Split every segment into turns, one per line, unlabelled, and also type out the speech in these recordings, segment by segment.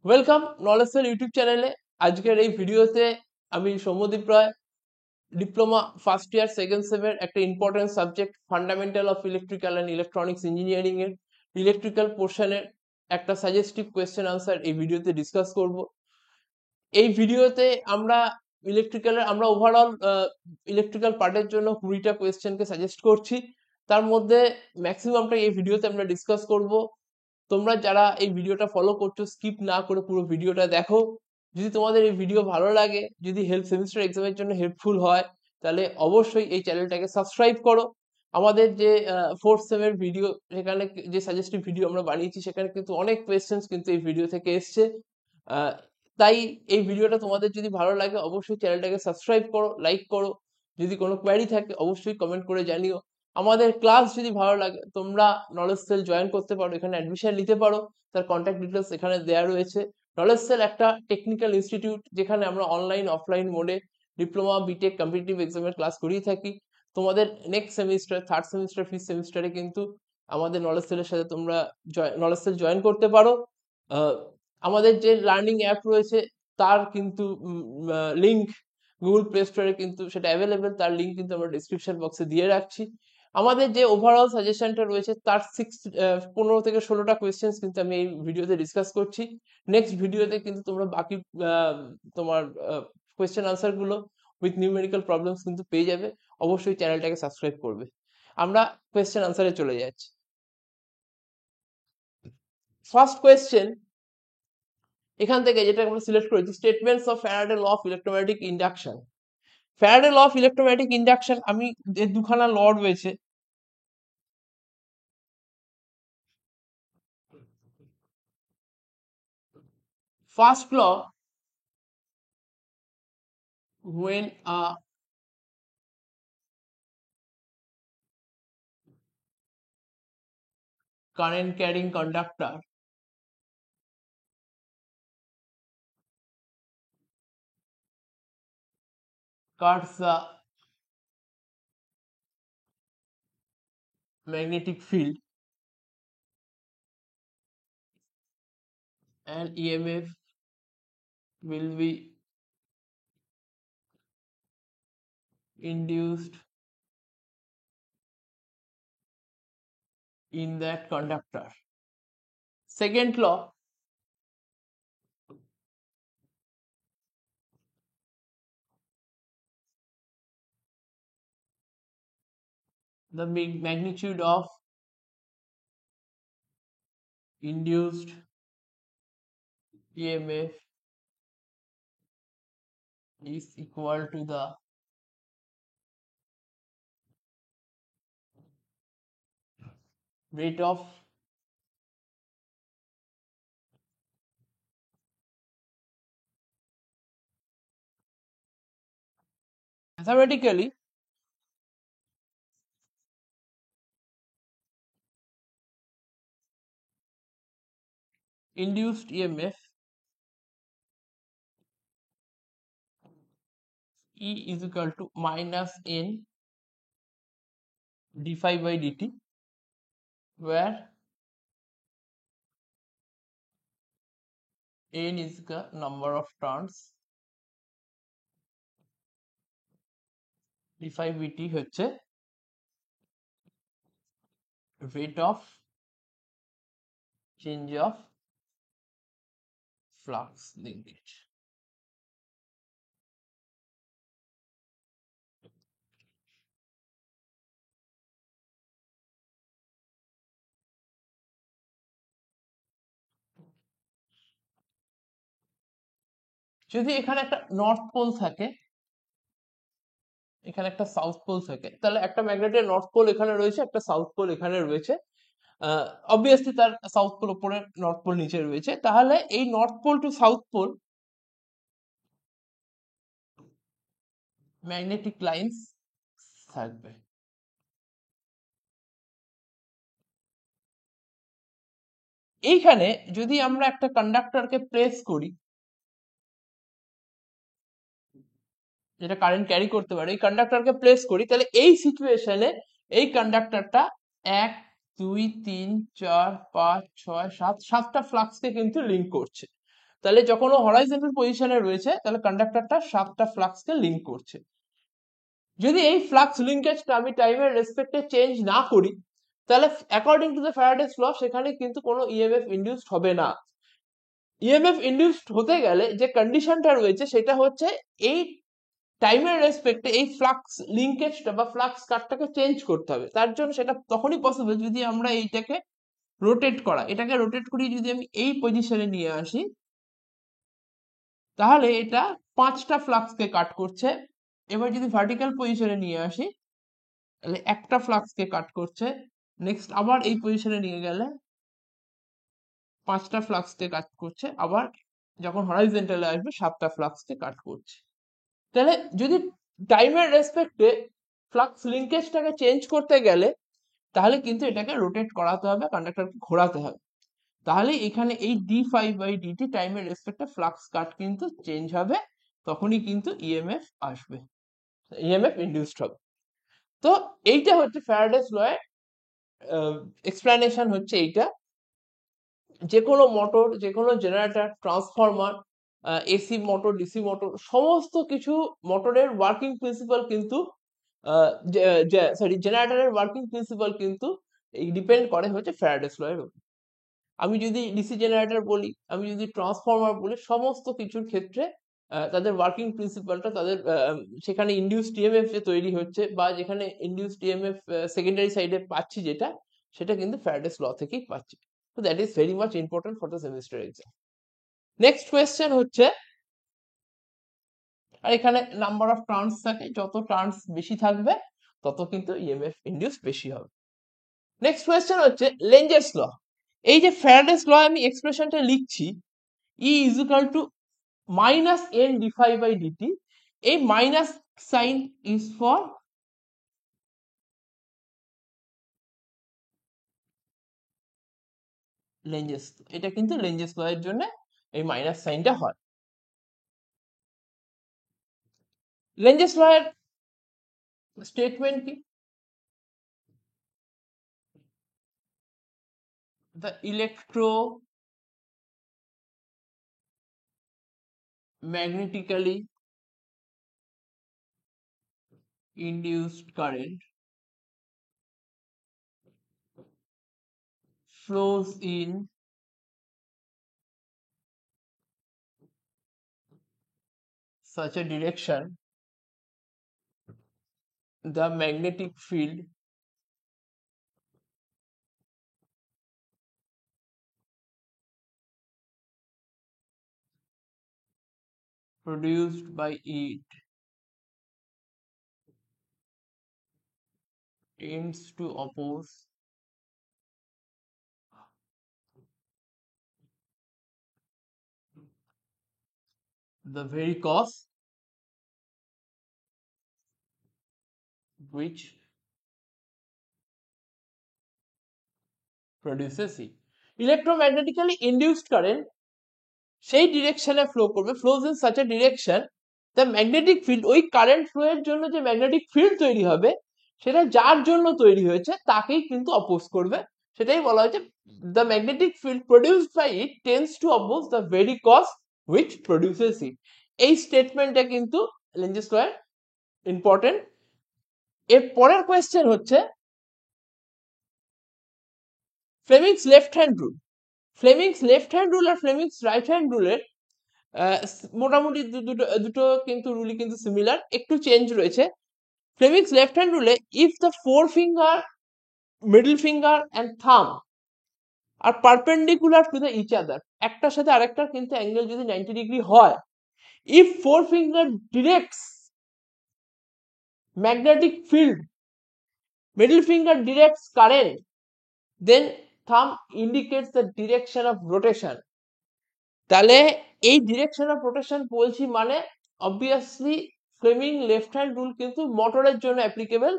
Welcome নলেজের YouTube চ্যানেলে। আজকের এই ভিডিওতে আমি সৌম্যদীপ রায় ডিপ্লোমা ফার্স্ট ইয়ার সেকেন্ড সেমের একটা important subject fundamental of electrical and electronics engineering এর ইলেকট্রিক্যাল পোর্শনের একটা সাজেস্টিভ কোয়েশ্চেন আনসার এই ভিডিওতে ডিসকাস করব। এই ভিডিওতে আমরা আমরা ওভারঅল ইলেকট্রিক্যাল পার্টের জন্য 20টা কোয়েশ্চেনকে সাজেস্ট করছি। তার মধ্যে ম্যাক্সিমামটা এই ভিডিওতে আমরা ডিসকাস করব। তোমরা যারা এই ভিডিওটা ফলো করছো স্কিপ না করে পুরো ভিডিওটা দেখো। যদি তোমাদের এই ভিডিও ভালো লাগে, যদি সেমিস্টার এক্সামের জন্য হেল্পফুল হয়, তাহলে অবশ্যই এই চ্যানেলটাকে সাবস্ক্রাইব করো। আমাদের যে ফোর্থ সেমের ভিডিও, সেখানে যে সাজেস্টিভ ভিডিও আমরা বানিয়েছি, সেখানে কিন্তু অনেক কোয়েশ্চেন্স কিন্তু এই ভিডিও থেকে এসছে। আহ, তাই এই ভিডিওটা তোমাদের যদি ভালো লাগে অবশ্যই চ্যানেলটাকে সাবস্ক্রাইব করো, লাইক করো। যদি কোনো কোয়ারি থাকে অবশ্যই কমেন্ট করে জানিও। আমাদের ক্লাস যদি ভালো লাগে তোমরা নলেজ সেল জয়েন করতে পারো, এখানে অ্যাডমিশন নিতে পারো। তার কন্ট্যাক্ট ডিটেলস এখানে দেওয়া রয়েছে। নলেজ সেল একটা টেকনিক্যাল ইনস্টিটিউট, যেখানে আমরা অনলাইন অফলাইন মোডে ডিপ্লোমা বিটেক কম্পিটিটিভ এক্সামের ক্লাস করিয়ে থাকি। তোমাদের next semester, third semester, fifth সেমিস্টারে কিন্তু আমাদের নলেজ সেলের সাথে তোমরা নলেজ সেল জয়েন করতে পারো। আহ, আমাদের যে লার্নিং অ্যাপ রয়েছে তার কিন্তু লিংক গুগল প্লে স্টোরে কিন্তু সেটা অ্যাভেলেবেল, তার লিংক কিন্তু আমরা ডিসক্রিপশন বক্সে দিয়ে রাখছি। আমাদের যে ওভারঅল সাজেশনটা রয়েছে তার 15 থেকে 16টা কোয়েশ্চেন্স কিন্তু আমি এই ভিডিওতে ডিসকাস করছি। নেক্সট ভিডিওতে কিন্তু তোমরা বাকি তোমার কোয়েশ্চেন আনসার গুলো উইথ নিউমেরিক্যাল প্রবলেমস কিন্তু পেয়ে যাবে। অবশ্যই চ্যানেলটাকে সাবস্ক্রাইব করবে। আমরা কোয়েশ্চেন আনসারে চলে যাচ্ছি। ফার্স্ট কোয়েশ্চেন এখান থেকে যেটা আমরা সিলেক্ট করেছি, statements of Faraday law of electromagnetic induction. Faraday law of electromagnetic induction, আমি যে দুখানা ল রয়েছে, first law, when a current carrying conductor cuts the magnetic field, and EMF will be induced in that conductor. Second law, the magnitude of induced EMF is equal to the rate of mathematically induced EMF E is equal to minus N d phi by dt, where N is the number of turns, d phi dt হচ্ছে rate of change of flux linkage. যদি এখানে একটা north pole থাকে, এখানে একটা south pole থাকে, তাহলে একটা ম্যাগনেটের নর্থ পোল এখানে রয়েছে, একটা সাউথ পোল এখানে রয়েছে। অবভিয়াসলি তার সাউথ পোল উপরে, নর্থ পোল নিচে রয়েছে। তাহলে এই north pole to south pole magnetic lines থাকবে। এইখানে যদি আমরা একটা কন্ডাক্টরকে প্লেস করি, যেটা কারেন্ট ক্যারি করতে পারে, এই কন্ডাক্টরকে প্লেস করি, তাহলে এই সিচুয়েশনে এই কন্ডাক্টরটা 1 2 3 4 5 6 7 সাতটা ফ্লাক্সকে কিন্তু লিঙ্ক করছে। তাহলে যখন ও হরাইজন্টাল পজিশনে রয়েছে তাহলে কন্ডাক্টরটা 7টা ফ্লাক্সকে লিঙ্ক করছে। যদি এই ফ্লাক্স লিঙ্কেজটা আমি টাইমের রেসপেক্টে চেঞ্জ না করি তাহলে according to the Faraday's law সেখানে কিন্তু কোনো ইএমএফ ইনডিউসড হবে না। ইএমএফ ইনডিউসড হতে গেলে যে কন্ডিশনটা রয়েছে সেটা হচ্ছে এই টাইমের রেসপেক্টে এই ফ্লাক্স লিঙ্কেজটা বা ফ্লাক্স কাটটাকে চেঞ্জ করতে হবে। তার জন্য সেটা তখনই পসিবল যদি আমরা এইটাকে রোটেট করা, এটাকে রোটেট করি যদি আমি এই পজিশনে নিয়ে আসি তাহলে এটা 5টা ফ্লাক্সকে কাট করছে। এবার যদি ভার্টিক্যাল পজিশনে নিয়ে আসি তাহলে একটা ফ্লাক্সকে কাট করছে। নেক্সট আবার এই পজিশনে নিয়ে গেলে 5টা ফ্লাক্সকে কাট করছে। আবার যখন হরাইজন্টালে আসবে 7টা ফ্লাক্সকে কাট করছে। তাহলে যদি টাইমের রেসপেক্টে ফ্লাক্স লিঙ্কেজটাকে চেঞ্জ করতে গেলে তাহলে কিন্তু এটাকে রোটেট করাতে হবে, কন্ডাক্টরকে ঘোরাতে হবে। তাহলে এখানে এই d5/dt টাইমের রেসপেক্টে ফ্লাক্স কাট কিন্তু চেঞ্জ হবে, তখনই কিন্তু ইএমএফ আসবে, ইএমএফ ইনডিউসড হবে। তো এইটা হচ্ছে ফ্যারাডেস ল এর এক্সপ্লেনেশন হচ্ছে এইটা। যে কোনো মোটর, যে কোনো generator, transformer, AC motor, DC motor, সমস্ত কিছু মোটরের ওয়ার্কিং প্রিন্সিপাল কিন্তু জেনারেটরের ওয়ার্কিং প্রিন্সিপাল কিন্তু এই ডিপেন্ড করে হচ্ছে ফ্যারাডেস ল এর উপর। আমি যদি ডিসি জেনারেটর বলি, আমি যদি ট্রান্সফরমার বলি, সমস্ত কিছুর ক্ষেত্রে তাদের ওয়ার্কিং প্রিন্সিপালটা তাদের সেখানে ইনডিউসড ইএমএফ যে তৈরি হচ্ছে বা যেখানে ইনডিউসড ইএমএফ সেকেন্ডারি সাইডে পাচ্ছি যেটা, সেটা কিন্তু ফ্যারাডেস ল থেকেই পাচ্ছি। So that is very much important for the semester exam. Next question হচ্ছে, আর এখানে নাম্বার অফ টার্নস থাকে, যত টার্নস বেশি থাকবে তত কিন্তু ইএমএফ ইনডিউস বেশি হবে। নেক্সট কোয়েশ্চেন হচ্ছে লেঞ্জেস ল। এই যে ফ্যারাডেস ল আমি এক্সপ্রেশনটা লিখছি E is equal to minus n d∅/dt, এই মাইনাস সাইন ইজ ফর লেঞ্জেস, এটা কিন্তু লেঞ্জেস ল এর জন্য এই মাইনাস সাইনটা হয়। লেঞ্জেস ল এর স্টেটমেন্ট কি? The electromagnetically induced current flows in such a direction the magnetic field produced by it tends to oppose the very cause which produces it. Electromagnetically induced current সেই ডিরেকশনে flow করবে, flows in such a direction the magnetic field, ওই current flow এর জন্য যে magnetic field তৈরি হবে সেটা যার জন্য তৈরি হয়েছে তাকেই কিন্তু অপোজ করবে। সেটাই বলা হয়েছে the magnetic field produced by it tends to oppose the very cause which produces it. এই স্টেটমেন্টটা কিন্তু লেঞ্জেস ল এর ইম্পর্টেন্ট। এর পরের কোয়েশ্চেন হচ্ছে Fleming's left hand rule. Fleming's left hand rule আর ফ্লেমিংস রাইট হ্যান্ড রুলের মোটামুটি দুটো কিন্তু রুলই কিন্তু সিমিলার, একটু চেঞ্জ রয়েছে। ফ্লেমিংস লেফট হ্যান্ড রুলে if the four finger, middle finger and thumb are perpendicular to the each other, একটার সাথে আরেকটার কিন্তু অ্যাঙ্গেল যদি 90 ডিগ্রি হয়, if four finger directs magnetic field, middle finger directs current, then thumb indicates the direction of rotation. তাহলে এই direction of rotation বলছি মানে obviously Fleming left hand rule কিন্তু মোটরের জন্য অ্যাপ্লিকেবল।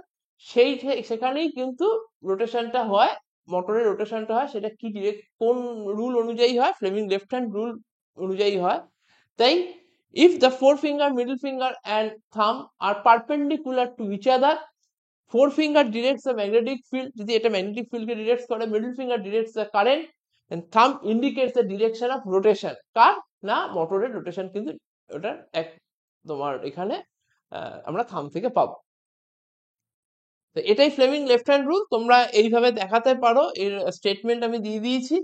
সেখানেই কিন্তু রোটেশনটা হয়, মোটরের রোটেশনটা হয়, সেটা কি কোন রুল অনুযায়ী হয়? ফ্লেমিং লেফট হ্যান্ড রুল অনুযায়ী হয়। তাই if the four finger, middle finger and thumb are perpendicular to each other, four finger directs the magnetic field, যদি এটা ম্যাগনেটিক ফিল্ডকে ডিরেক্টস করে, middle finger directs the current, and thumb indicates the direction of rotation কার না মোটরের rotation কিন্তু ওটা এক তোমার এখানে আমরা থাম থেকে পাবো তো এটাই ফ্লেমিং লেফট হ্যান্ড রুল তোমরা এইভাবে দেখাতে পারো এর স্টেটমেন্ট আমি দিয়ে দিয়েছি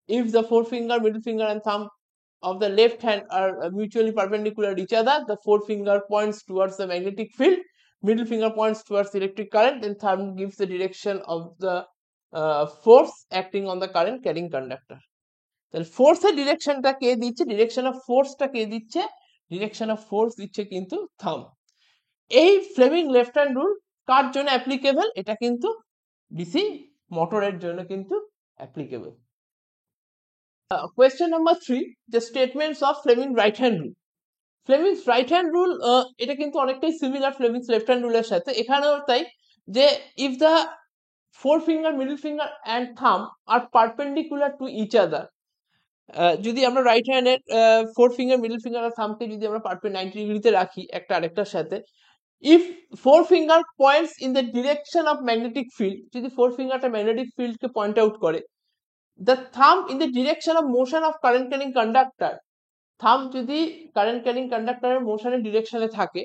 if the forefinger middle finger and thumb of the left hand are mutually perpendicular to each other the forefinger points towards the magnetic field middle finger points towards the electric current and thumb gives the direction of the force acting on the current carrying conductor তাহলে ফোর্সের ডিরেকশনটা কে দিচ্ছে direction of ফোর্সটা কে দিচ্ছে direction of force দিচ্ছে কিন্তু thumb এই Fleming left hand rule কার জন্য applicable এটা কিন্তু ডিসি মোটরের জন্য কিন্তু applicable question number 3 the statements of Fleming right hand rule Fleming's right hand rule এটা কিন্তু অনেকটাই similar Fleming's left hand rule এর সাথে এখানেও তাই যে if the forefinger middle finger and thumb are perpendicular to each other যদি আমরা রাইট হ্যান্ডের ফোর ফিঙ্গার মিডল ফিঙ্গার আর থাম্বকে যদি আমরা 90 ডিগ্রিতে রাখি একটা আরেকটার সাথে if forefinger points in the direction of magnetic field যদি ফোর ফিঙ্গারটা ম্যাগনেটিক ফিল্ডকে পয়েন্ট আউট করে the thumb in the direction of motion of current carrying conductor thumb যদি কারেন্ট ক্যারিং কন্ডাক্টরের মোশনের ডিরেকশনে থাকে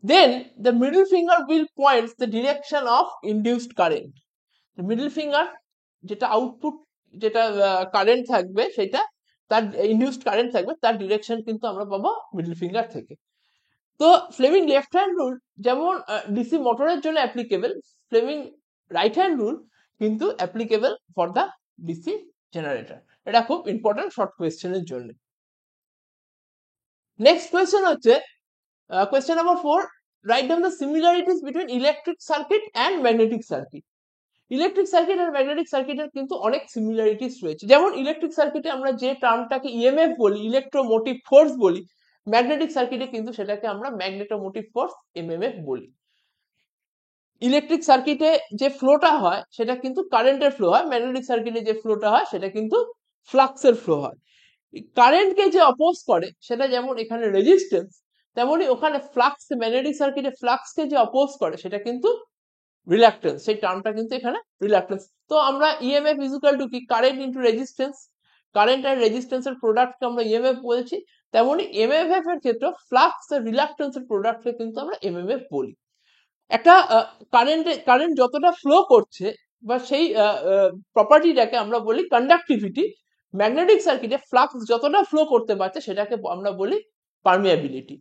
then the middle finger will points the direction of induced current the middle finger যেটা output যেটা current থাকবে সেটা তার induced current থাকবে তার direction কিন্তু আমরা পাবো মিডল ফিঙ্গার থেকে তো ফ্লেমিং লেফট হ্যান্ড রুল যেমন ডিসি মোটরের জন্য applicable Fleming right hand rule কিন্তু applicable for the DC generator এটা খুব ইম্পর্টেন্ট শর্ট কোয়েশ্চেনের জন্য নেক্সট কোয়েশ্চেন হচ্ছে question number 4 write down the similarities between electric circuit and magnetic circuit electric circuit আর ম্যাগনেটিক সার্কিটের কিন্তু অনেক সিমিলারিটিস রয়েছে যেমন ইলেকট্রিক সার্কিটে আমরা যে টার্মটাকে ইএমএফ বলি ইলেকট্রোমোটিভ ফোর্স বলি ম্যাগনেটিক সার্কিটে কিন্তু সেটাকে আমরা ম্যাগনেটোমোটিভ ফোর্স এমএমএফ বলি ইলেকট্রিক সার্কিটে যে ফ্লোটা হয় সেটা কিন্তু কারেন্টের ফ্লো হয় ম্যাগনেটিক সার্কিটে যে ফ্লোটা হয় সেটা কিন্তু ফ্লাক্সের ফ্লো হয় কারেন্টকে যে অপোজ করে সেটা যেমন এখানে রেজিস্ট্যান্স তেমনি ওখানে ফ্লাক্স ম্যাগনেটিক সার্কিটে ফ্লাক্সকে যে অপোজ করে সেটা কিন্তু রিল্যাক্টেন্স সেই টার্মটা কিন্তু এখানে রিল্যাক্টেন্স তো আমরা ইএমএফ ইজ ইকুয়াল টু কি কারেন্ট ইনটু রেজিস্ট্যান্স কারেন্ট আর রেজিস্ট্যান্সের প্রোডাক্টকে আমরা ইএমএফ বলছি তেমনি এমএমএফ এর ক্ষেত্রে ফ্লাক্স আর রিল্যাক্টেন্সের প্রোডাক্টকে কিন্তু আমরা এমএমএফ বলি একটা কারেন্ট যতটা ফ্লো করছে বা সেই প্রপার্টিটাকে আমরা বলি কন্ডাক্টিভিটি ম্যাগনেটিক সার্কিটে ফ্লাক্স যতটা ফ্লো করতে পারছে সেটাকে আমরা বলি পারমিয়াবিলিটি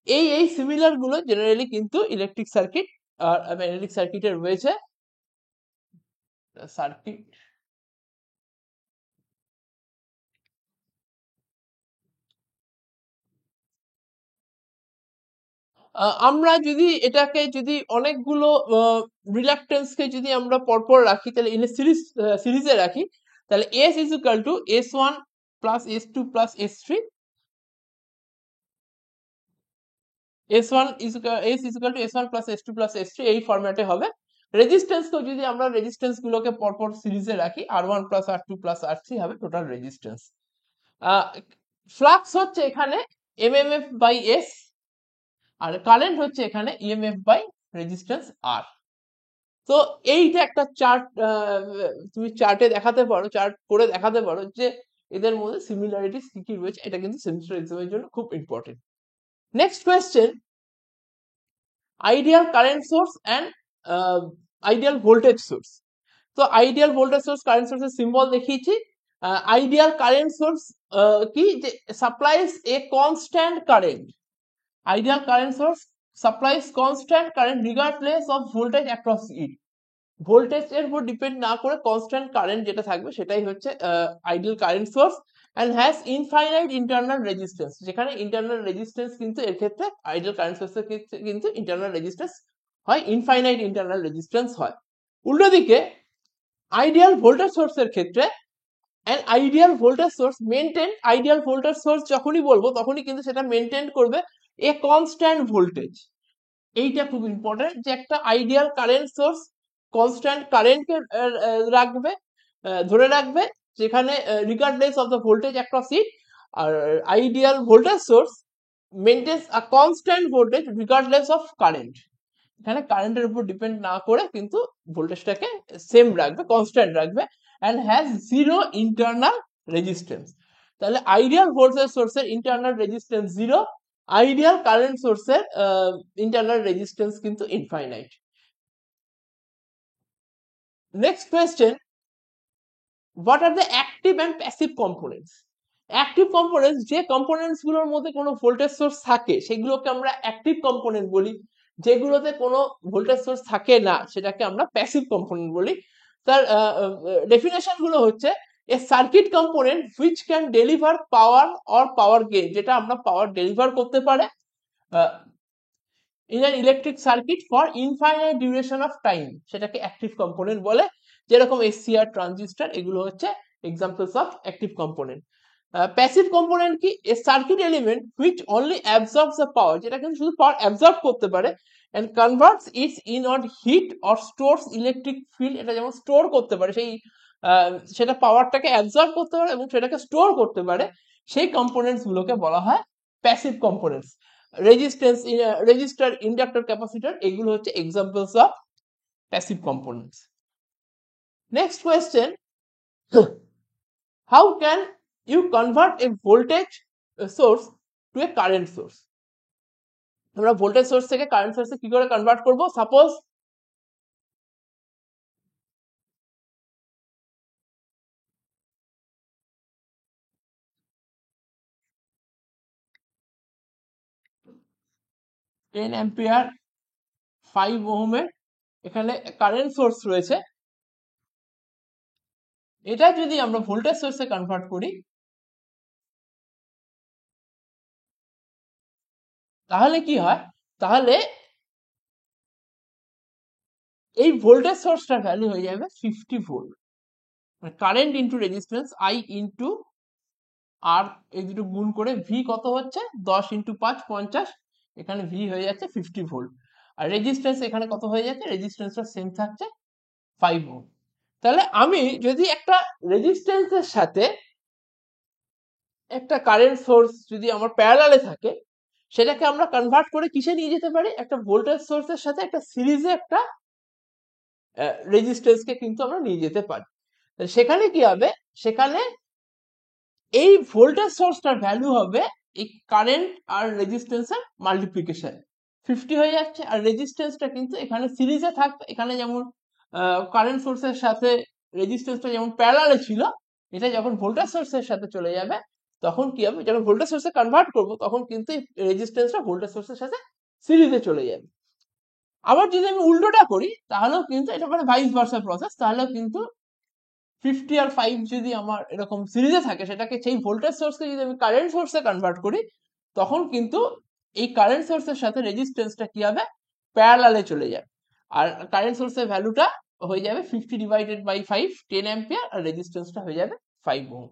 এই সিমিলার গুলো জেনারেলি কিন্তু ইলেকট্রিক সার্কিট আর ম্যাগনেটিক সার্কিটে রয়েছে সার্কিট আমরা যদি এটাকে যদি অনেকগুলো রিল্যাক্টেন্সকে যদি আমরা পরপর রাখি তাহলে ইন সিরিজে রাখি তাহলে S is equal two S1 plus S2 plus S3 S1 is equal to S1 plus S2 plus S3 এই ফরম্যাটে হবে রেজিস্ট্যান্সকেও যদি আমরা রেজিস্ট্যান্স গুলোকে পরপর সিরিজে রাখি R1 plus R2 plus R3 হবে টোটাল রেজিস্ট্যান্স ফ্লাক্স হচ্ছে এখানে MMF বাই S আর কারেন্ট হচ্ছে এখানে EMF বাই রেজিস্ট্যান্স R তো এইটা একটা চার্ট তুমি চার্টে দেখাতে পারো চার্ট করে দেখাতে পারো যে এদের মধ্যে সিমিলারিটিস কি কি রয়েছে এটা কিন্তু সেমিস্টার এক্সামের জন্য খুব important Next question, ideal current source and ideal voltage source. So ideal voltage source, current source symbol দেখিয়েছি ideal current source কি যে supplies a constant current. Ideal current source supplies constant current regardless of voltage across it. Voltage এর উপর depend না করে constant current যেটা থাকবে সেটাই হচ্ছে ideal current source and has infinite internal resistance যেখানে ইন্টারনাল রেজিস্ট্যান্স কিন্তু এর ক্ষেত্রে আইডিয়াল কারেন্ট সোর্সের ক্ষেত্রে কিন্তু ইন্টারনাল রেজিস্ট্যান্স হয় ইনফাইনাইট ইন্টারনাল রেজিস্ট্যান্স হয় উল্টো দিকে আইডিয়াল ভোল্টেজ সোর্সের ক্ষেত্রে an ideal voltage source maintain ideal voltage source যখনই বলবো তখনই কিন্তু সেটা মেইনটেইন করবে a constant voltage এইটা খুব ইম্পর্টেন্ট যে একটা আইডিয়াল কারেন্ট সোর্স কনস্ট্যান্ট কারেন্টকে রাখবে ধরে রাখবে যেখানে regardless of the voltage across it R ideal voltage source maintains a constant voltage regardless of current এখানে কারেন্টের উপর ডিপেন্ড না করে কিন্তু ভোল্টেজটাকে সেম রাখবে কনস্ট্যান্ট রাখবে and has zero internal resistance. তাহলে আইডিয়াল ভোল্টেজ সোর্সের internal resistance zero, ideal current সোর্সের ইন্টারনাল রেজিস্ট্যান্স কিন্তু infinite. Next question, what are the active and passive components? Active components, যে কম্পোনেন্টস গুলোর মধ্যে কোনো ভোল্টেজ সোর্স থাকে সেগুলোকে আমরা অ্যাক্টিভ কম্পোনেন্ট বলি, যেগুলোতে কোনো ভোল্টেজ সোর্স থাকে না সেটাকে আমরা প্যাসিভ কম্পোনেন্ট বলি। তার ডেফিনেশন গুলো হচ্ছে a circuit component which can deliver power or power gain, যেটা আমরা পাওয়ার ডেলিভার করতে পারে in an electric circuit for infinite duration of time, সেটাকে অ্যাক্টিভ কম্পোনেন্ট বলে। যেরকম এসসিআর, ট্রানজিস্টর, এগুলো হচ্ছে examples of active component. Passive component কি? A circuit element which only absorbs the power, যেটা কিন্তু শুধু পাওয়ার অ্যাবজর্ব করতে পারে, and converts its inward heat or stores electric field, এটা যেমন স্টোর করতে পারে সেই সেটা পাওয়ারটাকে অ্যাবজর্ব করতে পারে এবং সেটাকে স্টোর করতে পারে, সেই কম্পোনেন্টস গুলোকে বলা হয় passive components. Resistance, register, inductor, capacitor, এগুলো হচ্ছে examples of passive components. Next question, how can you convert a voltage source to a current source? আমরা ভোল্টেজ সোর্স থেকে কারেন্ট সোর্সে কি করে কনভার্ট করব? সাপোজ টেন অ্যাম্পিয়ার 5 ওহমের এখানে কারেন্ট সোর্স রয়েছে, এটা যদি আমরা ভোল্টেজ সোর্সে কনভার্ট করি তাহলে কি হয়? তাহলে এই ভোল্টেজ সোর্সটার ভ্যালু হয়ে যাবে 50 volt, current into resistance I into R, এই দুটো গুণ করে ভি কত হচ্ছে 10 ইনটু 5 50, এখানে ভি হয়ে যাচ্ছে 50 ভোল্ট। আর রেজিস্ট্যান্স এখানে কত হয়ে যাচ্ছে? রেজিস্ট্যান্সটা সেম থাকছে 5 ওহম। তাহলে আমি যদি একটা রেজিস্ট্যান্সের সাথে একটা কারেন্ট সোর্স যদি আমার প্যারালালে থাকে, সেটাকে আমরা কনভার্ট করে কিসে নিয়ে যেতে পারি? একটা ভোল্টেজ সোর্সের সাথে একটা সিরিজে একটা রেজিস্ট্যান্সকে কিন্তু আমরা নিয়ে যেতে পারি। সেখানে কি হবে? সেখানে এই ভোল্টেজ সোর্সটার ভ্যালু হবে এই কারেন্ট আর রেজিস্ট্যান্সের মাল্টিপ্লিকেশন, 50 হয়ে যাচ্ছে। আর রেজিস্ট্যান্সটা কিন্তু এখানে সিরিজে থাকবে, এখানে যেমন কারেন্ট সোর্সের সাথে রেজিস্ট্যান্সটা যেমন প্যারালালে ছিল, এটা যখন ভোল্টেজ সোর্সের সাথে চলে যাবে তখন কি হবে? যখন ভোল্টেজ সোর্সে কনভার্ট করব তখন কিন্তু রেজিস্ট্যান্সটা ভোল্টেজ সোর্সের সাথে সিরিজে চলে যাবে। আবার যদি আমি উল্টোটা করি তাহলেও কিন্তু এটা মানে ভাইস ভার্সা প্রসেস, তাহলেও কিন্তু 50 আর 5 যদি আমার এরকম সিরিজে থাকে, সেটাকে সেই ভোল্টেজ সোর্সকে যদি আমি কারেন্ট সোর্সে কনভার্ট করি তখন কিন্তু এই কারেন্ট সোর্সের সাথে রেজিস্ট্যান্সটা কি হবে? প্যারালালে চলে যাবে। আর কারেন্ট সোর্সের ভ্যালুটা হয়ে যাবে 50 ডিভাইডেড বাই 5, 10 অ্যাম্পিয়ার, আর রেজিস্ট্যান্সটা হয়ে যাবে 5 ওহম।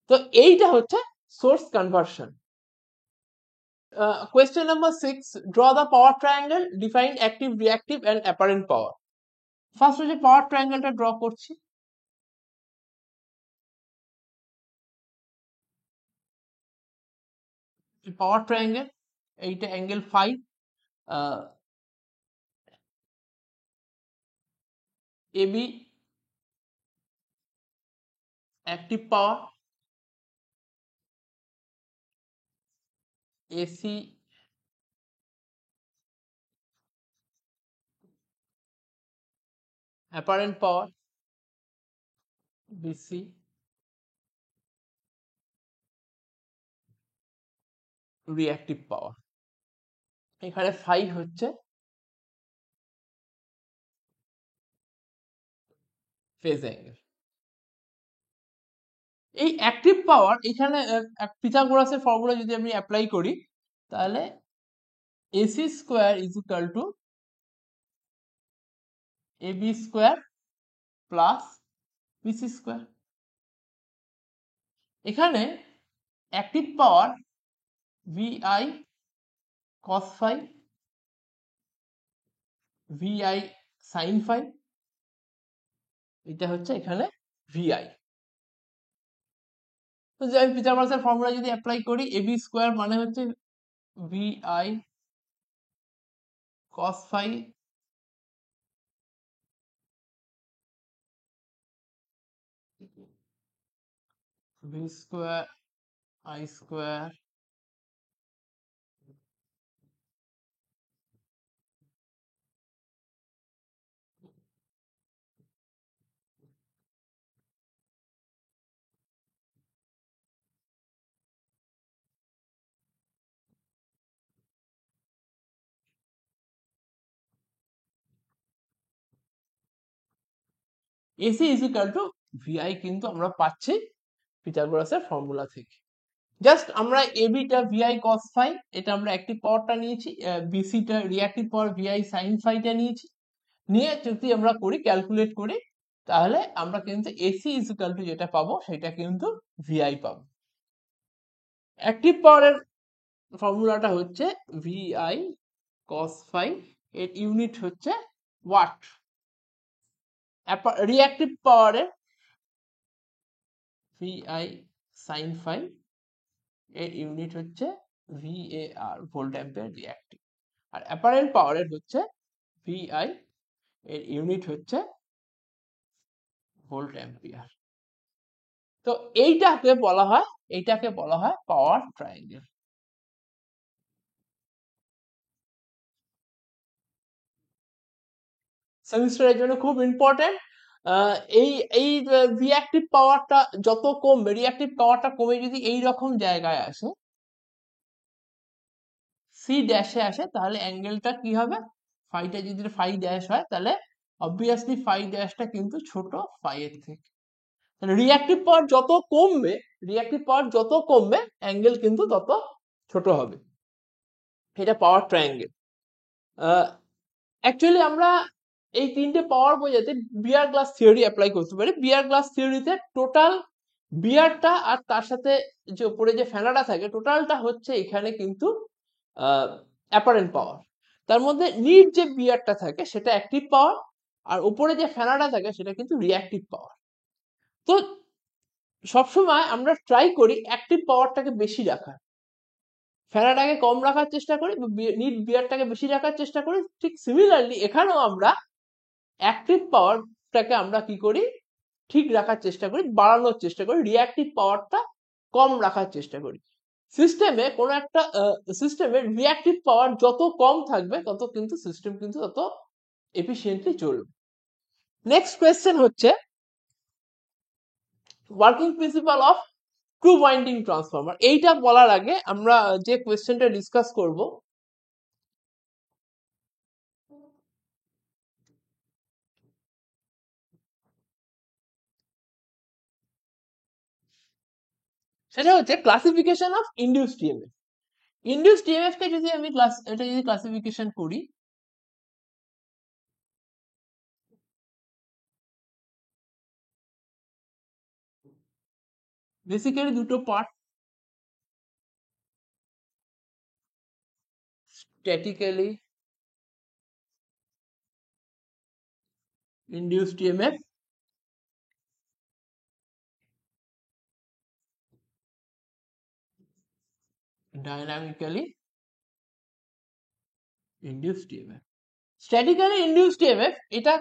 তো এইটা হচ্ছে source conversion. Question number 6, draw the power triangle, define active, reactive and apparent power. First হচ্ছে পাওয়ার ট্রায়াঙ্গেলটা ড্র করছি। পাওয়ার ট্রায়াঙ্গেল, এইটা angle phi, AB active power, AC apparent power, BC reactive power. এখানে phi হচ্ছে phase angle. এই active power এখানে পিথাগোরাসের formula যদি আমি অ্যাপ্লাই করি তাহলে AC square is equal to AB square plus BC square. এখানে active power VI cos phi, VI sine phi, এটা হচ্ছে এখানে ভিআই। তো যে আমি পিথাগোরাসের ফর্মুলা যদি অ্যাপ্লাই করি, এবি স্কোয়ার মানে হচ্ছে VI cos phi V square I square AC is equal to VI কিন্তু আমরা পাচ্ছি পিথাগোরাসের ফর্মুলা থেকে। জাস্ট আমরা এবিটা ভিআই কস ফাই, এটা আমরা অ্যাক্টিভ পাওয়ারটা নিয়েছি, বিসিটা রিঅ্যাক্টিভ পাওয়ার ভিআই সাইন ফাইটা নিয়েছি, নিয়ে যদি আমরা করি ক্যালকুলেট করি তাহলে আমরা কিন্তু এসি ইজ ইকুয়াল টু যেটা পাবো সেটা কিন্তু ভিআই পাবো। অ্যাক্টিভ পাওয়ারের ফর্মুলাটা হচ্ছে ভিআই কস ফাই, এর ইউনিট হচ্ছে ওয়াট। রিঅ্যাক্টিভ পাওয়ারের ভিআই সাইন ফাই, এর ইউনিট হচ্ছে ভিএআর, ভোল্ট অ্যাম্পিয়ার রিঅ্যাক্টিভ। আর অ্যাপারেন্ট পাওয়ারের হচ্ছে ভিআই, এর ইউনিট হচ্ছে ভোল্ট অ্যাম্পিয়ার। তো এইটাকে বলা হয় পাওয়ার ট্রায়াঙ্গেল। সেমিস্টারের জন্য খুব ইম্পর্টেন্ট। এই এই রিঅ্যাক্টিভ পাওয়ারটা যত কমবে, রিঅ্যাক্টিভ পাওয়ারটা কমে যদি এই রকম জায়গায় আসে, সি ড্যাশে আসে, তাহলে অ্যাঙ্গেলটা কি হবে, ফাইটা যদি ফাই ড্যাশ হয় তাহলে অবভিয়াসলি ফাই ড্যাশটা কিন্তু ছোট ফাই এর থেকে। তাহলে রিঅ্যাক্টিভ পাওয়ার যত কমবে অ্যাঙ্গেল কিন্তু তত ছোট হবে। এটা পাওয়ার ট্রায়াঙ্গেল। অ্যাকচুয়ালি আমরা এই তিনটে পাওয়ার বোঝাতে বিয়ার গ্লাস থিওরি অ্যাপ্লাই করতে পারি। বিয়ার গ্লাস থিওরিতে টোটাল বিয়ারটা আর তার সাথে যে উপরে যে ফেনাটা থাকে টোটালটা হচ্ছে এখানে কিন্তু অ্যাপারেন্ট পাওয়ার। তার মধ্যে নিট যে বিয়ারটা থাকে সেটা অ্যাক্টিভ পাওয়ার, আর উপরে যে ফেনাটা থাকে সেটা কিন্তু রিঅ্যাক্টিভ পাওয়ার। তো সবসময় আমরা ট্রাই করি অ্যাক্টিভ পাওয়ারটাকে বেশি রাখার, ফেনাটাকে কম রাখার চেষ্টা করি, নিট বিয়ারটাকে বেশি রাখার চেষ্টা করি। ঠিক সিমিলারলি এখানেও আমরা অ্যাক্টিভ পাওয়ারটাকে আমরা কি করি, ঠিক রাখার চেষ্টা করি, বাড়ানোর চেষ্টা করি, রিঅ্যাক্টিভ পাওয়ারটা কম রাখার চেষ্টা করি। সিস্টেমে কোনো একটা সিস্টেমের রিঅ্যাক্টিভ পাওয়ার যত কম থাকবে তত কিন্তু সিস্টেম কিন্তু তত এফিশিয়েন্টলি চলবে। নেক্সট কোয়েশ্চেন হচ্ছে working principle of two winding transformer. এইটা বলার আগে আমরা যে কোয়েশ্চেনটা ডিসকাস করব সেটা হচ্ছে classification of induced EMF. Induced EMF কে যদি আমি ক্লাসিফিকেশন করি, বেসিক্যালি দুটো part, statically induced EMF, dynamically induced EMF. Statically induced EMF এটা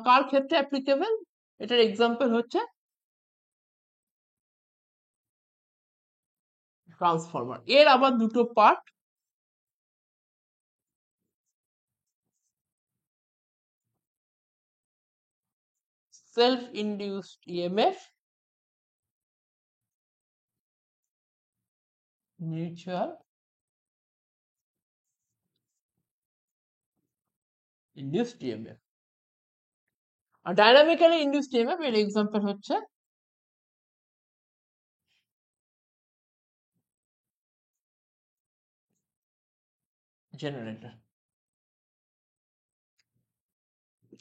কার ক্ষেত্রে অ্যাপ্লিকেবল, এটার এক্সাম্পল হচ্ছে ট্রান্সফরমার। এর আবার দুটো part, self induced EMF, mutual induced EMF. আর ডাইনামিক্যালি ইনডিউসড ইএমএফ এর এক্সাম্পল হচ্ছে জেনারেটর।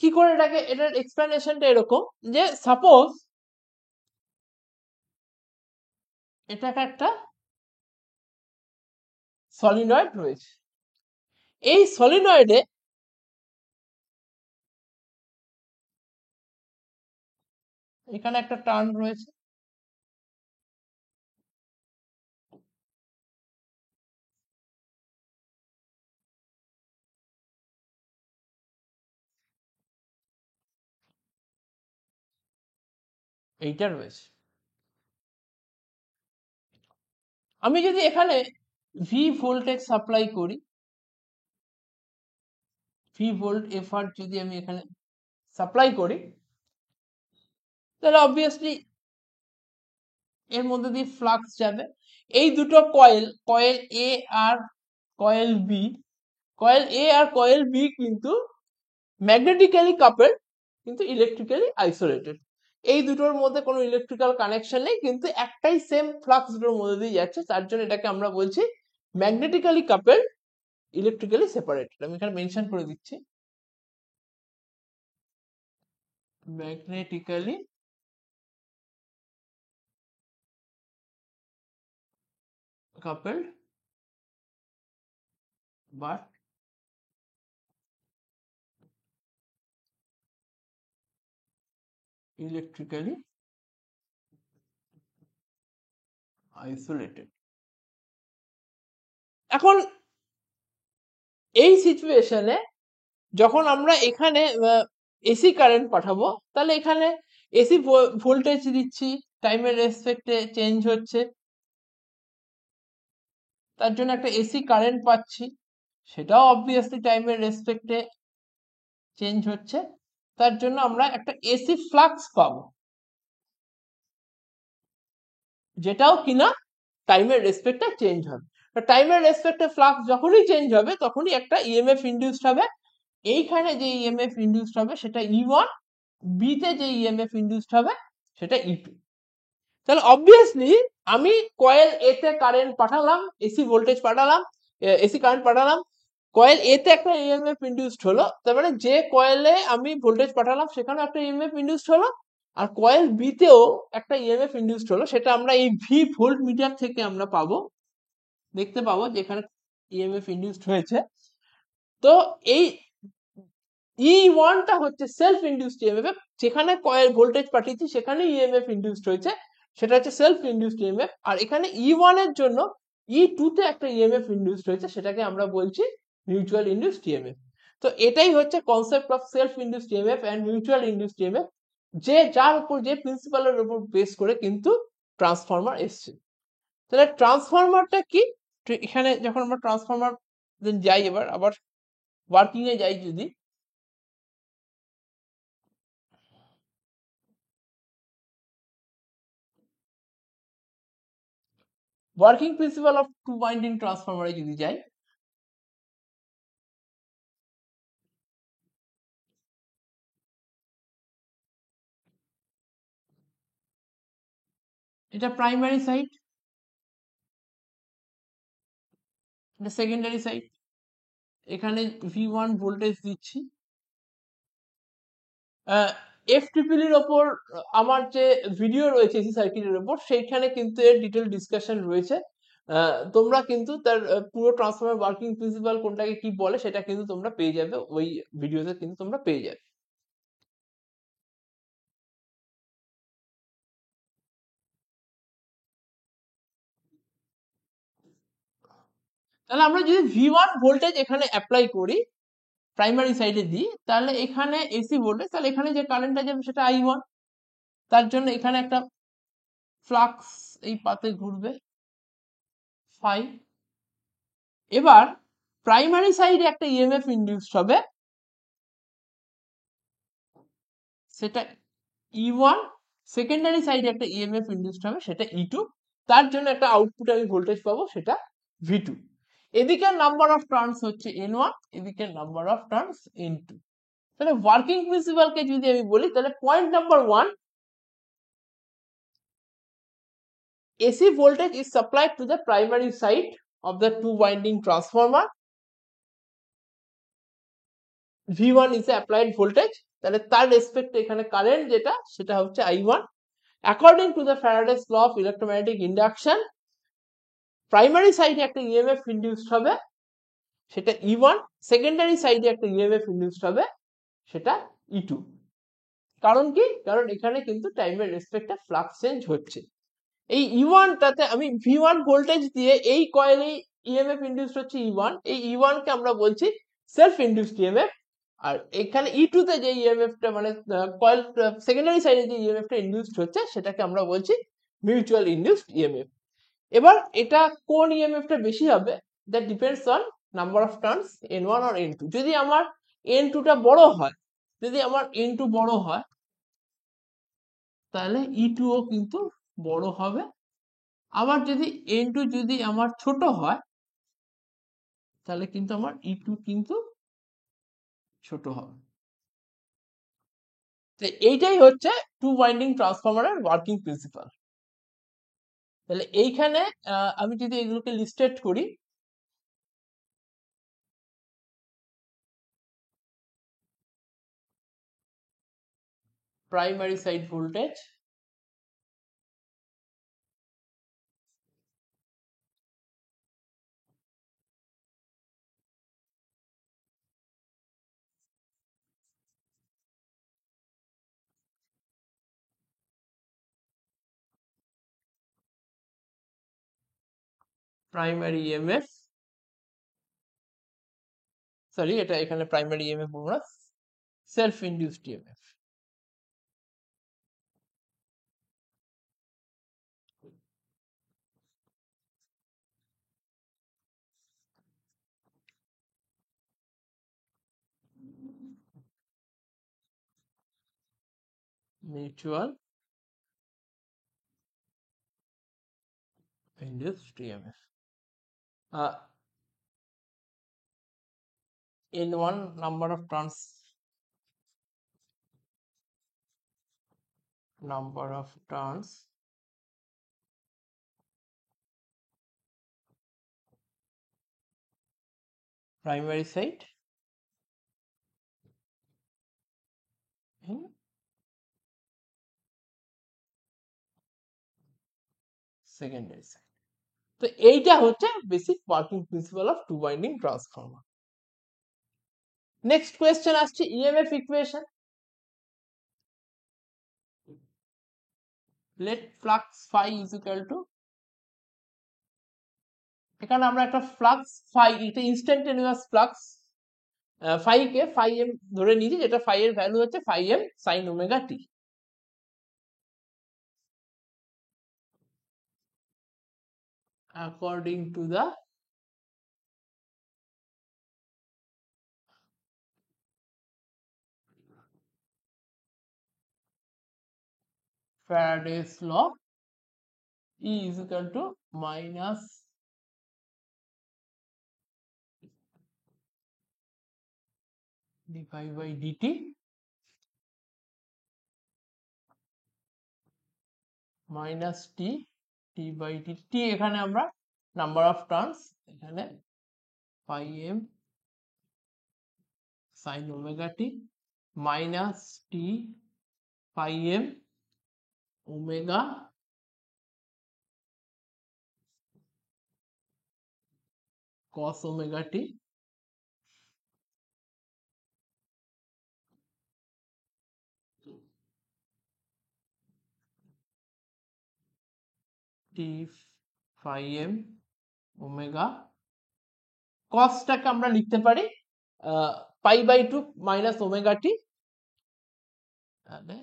কি করে এটাকে, এটার এক্সপ্লেনেশনটা এরকম যে সাপোজ এটাকে একটা সলিনয়েড রয়েছে, এই সলিনয়েডে এখানে একটা টার্ন রয়েছে, এইটা রয়েছে। আমি যদি এখানে ভি ভোল্টেজ সাপ্লাই করি, ভি ভোল্ট এফআর যদি আমি এখানে সাপ্লাই করি, তাহলে অবভিয়াসলি এর মধ্যে দিয়ে ফ্লাক্স যাবে। এই দুটো কয়েল, কয়েল এ আর কয়েল বি, কয়েল এ আর কয়েল বি কিন্তু ম্যাগনেটিক্যালি কাপেলড কিন্তু ইলেকট্রিক্যালি আইসোলেটেড। এই দুটোর মধ্যে কোনো ইলেকট্রিক্যাল কানেকশন নেই, কিন্তু একটাই সেম ফ্লাক্স দুটোর মধ্যে দিয়ে যাচ্ছে, তার জন্য এটাকে আমরা বলছি ম্যাগনেটিক্যালি কাপেলড ইলেকট্রিক্যালি সেপারেটেড। আমি এখানে মেনশন করে দিচ্ছি, magnetically coupled but electrically isolated। এখন এই সিচুয়েশনে যখন আমরা এখানে এসি কারেন্ট পাঠাবো, তাহলে এখানে এসি ভোল্টেজ দিচ্ছি, টাইমের রেসপেক্টে চেঞ্জ হচ্ছে, তার জন্য একটা এসি কারেন্ট পাচ্ছি, সেটাও অবভিয়াসলি টাইমের রেসপেক্টে চেঞ্জ হচ্ছে, তার জন্য আমরা একটা এসি ফ্লাক্স পাবো, যেটাও কিনা টাইমের রেসপেক্টে চেঞ্জ হবে। টাইমের রেসপেক্টে ফ্লাক্স যখনই চেঞ্জ হবে তখনই একটা ইএমএফ ইনডিউসড হবে। এইখানে যে ইএমএফ ইনডিউসড হবে সেটা ই1, বিতে যে ইএমএফ ইনডিউসড হবে সেটা ই2। তাহলে অবভিয়াসলি আমি কয়েল এ তে কারেন্ট পাঠালাম, এসি ভোল্টেজ পাঠালাম, এসি কারেন্ট পাঠালাম, কয়েল এ তে একটা ইএমএফ ইনডিউসড হলো, তার মানে যে কয়েলে আমি ভোল্টেজ পাঠালাম সেখানে একটা ইএমএফ ইনডিউসড হলো, আর কয়েল বি তেও একটা ইএমএফ ইনডিউসড হলো, সেটা আমরা এই ভি ভোল্ট মিটার থেকে আমরা পাবো, দেখতে পাবো যে এখানে ইএমএফ ইনডিউসড হয়েছে। তো এই ই1টা হচ্ছে সেলফ ইনডিউসড ইএমএফ, যেখানে কয়েল ভোল্টেজ পাঠিয়েছি সেখানে ইএমএফ ইনডিউসড হয়েছে, সেটা হচ্ছে সেলফ ইনডিউসড ইএমএফ। আর এখানে ই1 এর জন্য ই2 তে একটা ইএমএফ ইনডিউসড হয়েছে, সেটাকে আমরা বলছি মিউচুয়াল ইনডিউসড ইএমএফ। তো এটাই হচ্ছে concept of self induced EMF and mutual induced EMF, যে যার উপর, যে প্রিন্সিপালের উপর বেস করে কিন্তু ট্রান্সফরমার এসছে। তাহলে ট্রান্সফরমারটা কি? এখানে যখন আমরা ট্রান্সফরমার যাই, এবার আবার ওয়ার্কিং এ যাই, যদি working principle of two winding ট্রান্সফরমারে যদি যাই, এটা প্রাইমারি সাইড, এটা সেকেন্ডারি সাইড। এখানে V1 ভোল্টেজ দিচ্ছি, FTPL এর ওপর আমার যে ভিডিও রয়েছে এসি সার্কিটের ওপর, সেইখানে কিন্তু এর ডিটেল ডিসকাশন রয়েছে। তোমরা কিন্তু তার পুরো ট্রান্সফরমার ওয়ার্কিং প্রিন্সিপাল কোনটাকে কি বলে সেটা কিন্তু তোমরা পেয়ে যাবে, ওই ভিডিওতে কিন্তু তোমরা পেয়ে যাবে। তাহলে আমরা যদি V1 ভোল্টেজ এখানে অ্যাপ্লাই করি, প্রাইমারি সাইডে দিই, তাহলে এখানে এসি ভোল্টেজ, তাহলে এখানে যে কারেন্টটা যাবে সেটা I1, তার জন্য এখানে একটা ফ্লাক্স এই পাতে ঘুরবে ফাই। এবার প্রাইমারি সাইডে একটা ইএমএফ ইনডিউসড হবে, সেটা ই1, সেকেন্ডারি সাইডে একটা ইএমএফ ইনডিউসড হবে, সেটা ই2, তার জন্য একটা আউটপুট আমি ভোল্টেজ পাবো, সেটা V2। এদিকের নাম্বার অফ টার্নস হচ্ছে N1, এদিকের নাম্বার অফ টার্নস N2। তাহলে ওয়ার্কিং প্রিন্সিপালকে যদি আমি বলি, তাহলে point number 1, AC voltage is supplied to the primary side of the two winding transformer, V1 is the applied voltage, তাহলে তার রেসপেক্টে এখানে কারেন্ট যেটা সেটা হচ্ছে I1। According to the Faraday's law of electromagnetic induction, primary সাইডে একটা EMF induced হবে, সেটা E1, সেকেন্ডারি সাইডে একটা ইএমএফ ইনডিউসড হবে, সেটা E2। কারণ কি? কারণ এখানে কিন্তু টাইমের রেসপেক্টে ফ্লাক্স চেঞ্জ হচ্ছে। এই E1টাতে আমি V1 ভোল্টেজ দিয়ে এই কয়েলে ইএমএফ ইনডিউসড হচ্ছে E1, এই E1 কে আমরা বলছি সেলফ ইনডিউসড ইএমএফ, আর এখানে E2 তে যে ইএমএফটা মানে কয়েল সেকেন্ডারি সাইডে যে ইএমএফটা ইনডিউসড হচ্ছে সেটাকে আমরা বলছি মিউচুয়াল ইনডিউসড ইএমএফ। এবার এটা কোন ইএমএফটা বেশি হবে that depends on number of turns N1 আর N2। যদি আমার N2 টা বড় হয়, যদি আমার N2 বড় হয় তাহলে E2 ও কিন্তু বড় হবে। আবার যদি N2 যদি আমার ছোট হয় তাহলে কিন্তু আমার E2 কিন্তু ছোট হবে। তো এইটাই হচ্ছে টু ওয়াইন্ডিং ট্রান্সফরমারের ওয়ার্কিং প্রিন্সিপাল। তাহলে এইখানে আমি যদি এগুলোকে লিস্টেড করি, primary side voltage, primary EMF, sorry এটা এখানে প্রাইমারি ইএমএফ বলবো না, self induced EMF. Mutual induced EMF. N1 number of turns, primary side in secondary side. তো এইটা হচ্ছে basic working principle of two winding transformer. Next question আসছে EMF equation. Let flux phi is equal to, এখানে আমরা একটা flux phi, এটা instantaneous flux phi কে phi M ধরে নিয়েছি, যেটা ফাই এর ভ্যালু হচ্ছে phi M sine omega T. according to the Faraday's law, E is equal to minus dy by dt minus t by dt। এখানে আমরা number of turns, এখানে phi m sin omega t minus t phi m omega cos omega t t phi m omega cosটাকে আমরা লিখতে পারি pi by 2 minus omega T, তাহলে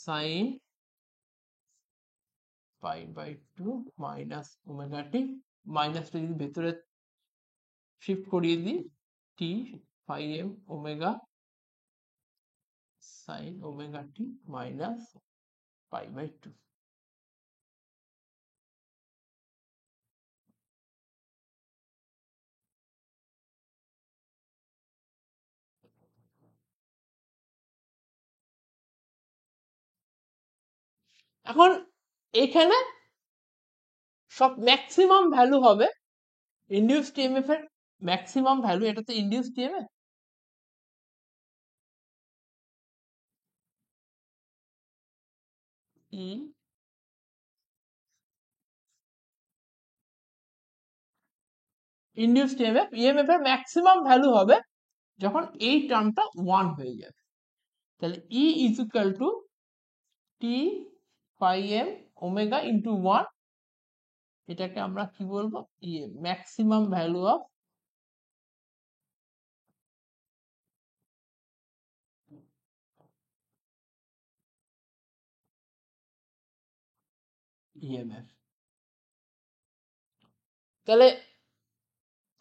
sine pi by 2 minus omega T, মাইনাসটা যদি ভেতরে shift করিয়ে দিই, T phi M omega sine omega T minus pi by 2। এখন এখানে সব ম্যাক্সিমাম ভ্যালু হবে ইনডিউসড ইএমএফ এর, ম্যাক্সিমাম ভ্যালু, এটা তো induced EMF, E induced EMF, EMF এর ম্যাক্সিমাম ভ্যালু হবে যখন এই টার্মটা 1 হয়ে যাবে। তাহলে ই is equal to T phi M omega into 1, এটাকে আমরা কি বলবো, ম্যাক্সিমাম ভ্যালু অফ ইএমএফ। তাহলে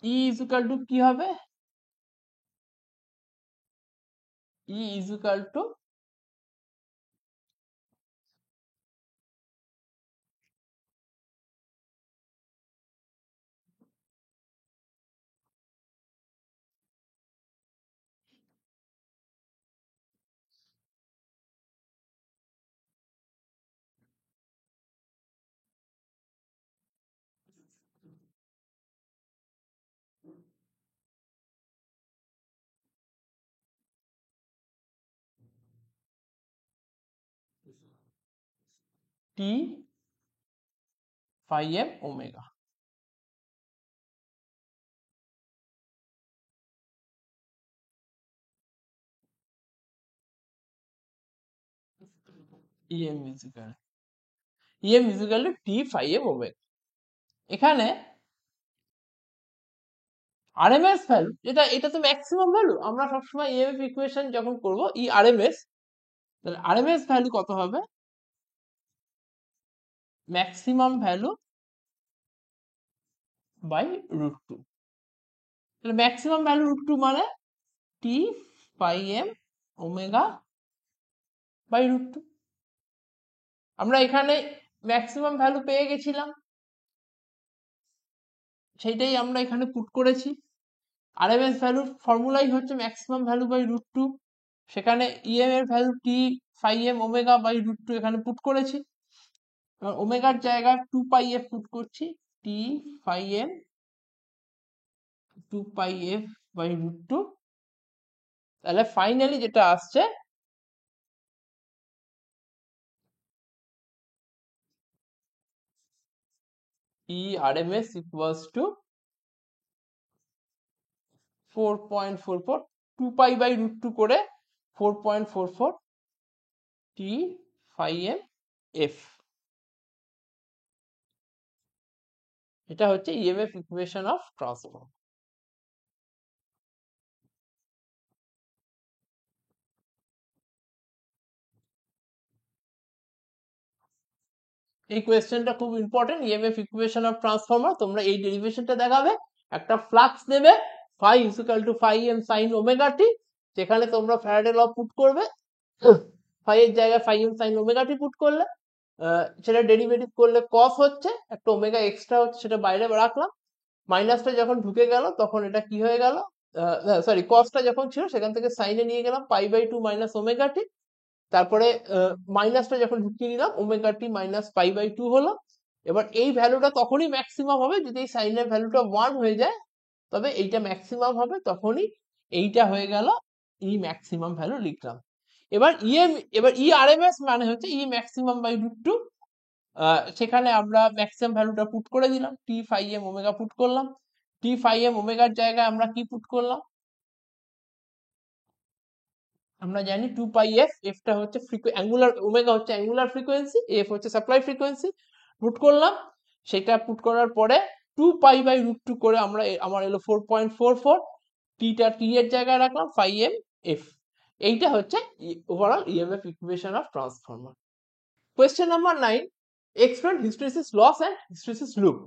ই ইকুয়াল টু কি হবে? E equal to T phi m omega. EM equal to T phi m omega. এখানে আরএমএস ভ্যালু এটা তো ম্যাক্সিমাম ভ্যালু। আমরা সবসময় ইএমএফ ইকুয়েশন যখন করব ই আরএমএস, তাহলে আরএমএস ভ্যালু কত হবে? Maximum value by √2। তাহলে ম্যাক্সিমাম ভ্যালু √2 মানে T phi m omega by √2। আমরা এখানে ম্যাক্সিমাম ভ্যালু পেয়ে গেছিলাম, সেইটাই আমরা এখানে পুট করেছি। আরএমএস ভ্যালুর ফর্মুলাই হচ্ছে ম্যাক্সিমাম ভ্যালু বাই √2। সেখানে ইএম এর value T phi m omega by √2 এখানে পুট করেছি। এবার ওমেগার জায়গায় 2πf পুট করছি, টি phi m 2πf বাই √2। তাহলে ফাইনালি যেটা আসছে ই আরএমএস ইকুয়ালস টু 4.44, 2π বাই √2 করে 4.44 টি phi m f। এটা হচ্ছে ইএমএফ ইকুয়েশন অফ ট্রান্সফর্ম। এই কোয়েশ্চেনটা খুব important. EMF equation of transformer, তোমরা এই ডেরিভেশনটা দেখাবে। একটা ফ্লাক্স নেবে phi equal to phi m sin omega T, যেখানে তোমরা ফ্যারাডে ল পুট করবে। phi এর জায়গায় phi m sin omega T put করলে সেটা ডেরিভেটিভ করলে cos হচ্ছে, একটা ওমেগা এক্সট্রা হচ্ছে, সেটা বাইরে রাখলাম। মাইনাসটা যখন ঢুকে গেল তখন এটা কি হয়ে গেল, সরি কসটা যখন ছিল সেখান থেকে সাইনে নিয়ে গেলাম π/2 মাইনাস ওমেগা টি। তারপরে মাইনাসটা যখন ঢুকিয়ে নিলাম ওমেগা টি মাইনাস π/2 হলো। এবার এই ভ্যালুটা তখনই ম্যাক্সিমাম হবে যদি এই সাইনের ভ্যালুটা 1 হয়ে যায়, তবে এইটা ম্যাক্সিমাম হবে, তখনই এইটা হয়ে গেল ই ম্যাক্সিমাম ভ্যালু লিখলাম। এবার ই আরএমএস মানে হচ্ছে ই ম্যাক্সিমাম বাই √2। সেখানে আমরা ম্যাক্সিমাম ভ্যালুটা পুট করে দিলাম, টি phi m ওমেগা পুট করলাম। টি phi m ওমেগার জায়গায় আমরা কি পুট করলাম? আমরা জানি 2πf, এফটা হচ্ছে অ্যাঙ্গুলার, ওমেগা হচ্ছে অ্যাঙ্গুলার ফ্রিকোয়েন্সি, এফ হচ্ছে সাপ্লাই ফ্রিকোয়েন্সি। পুট করলাম, সেটা পুট করার পরে 2π/√2 করে আমার এলো 4.44, টিটা টি এর জায়গায় রাখলাম, phi m f। এইটা হচ্ছে overall EMF equation of transformer. Question number 9, explain hysteresis loss and hysteresis loop.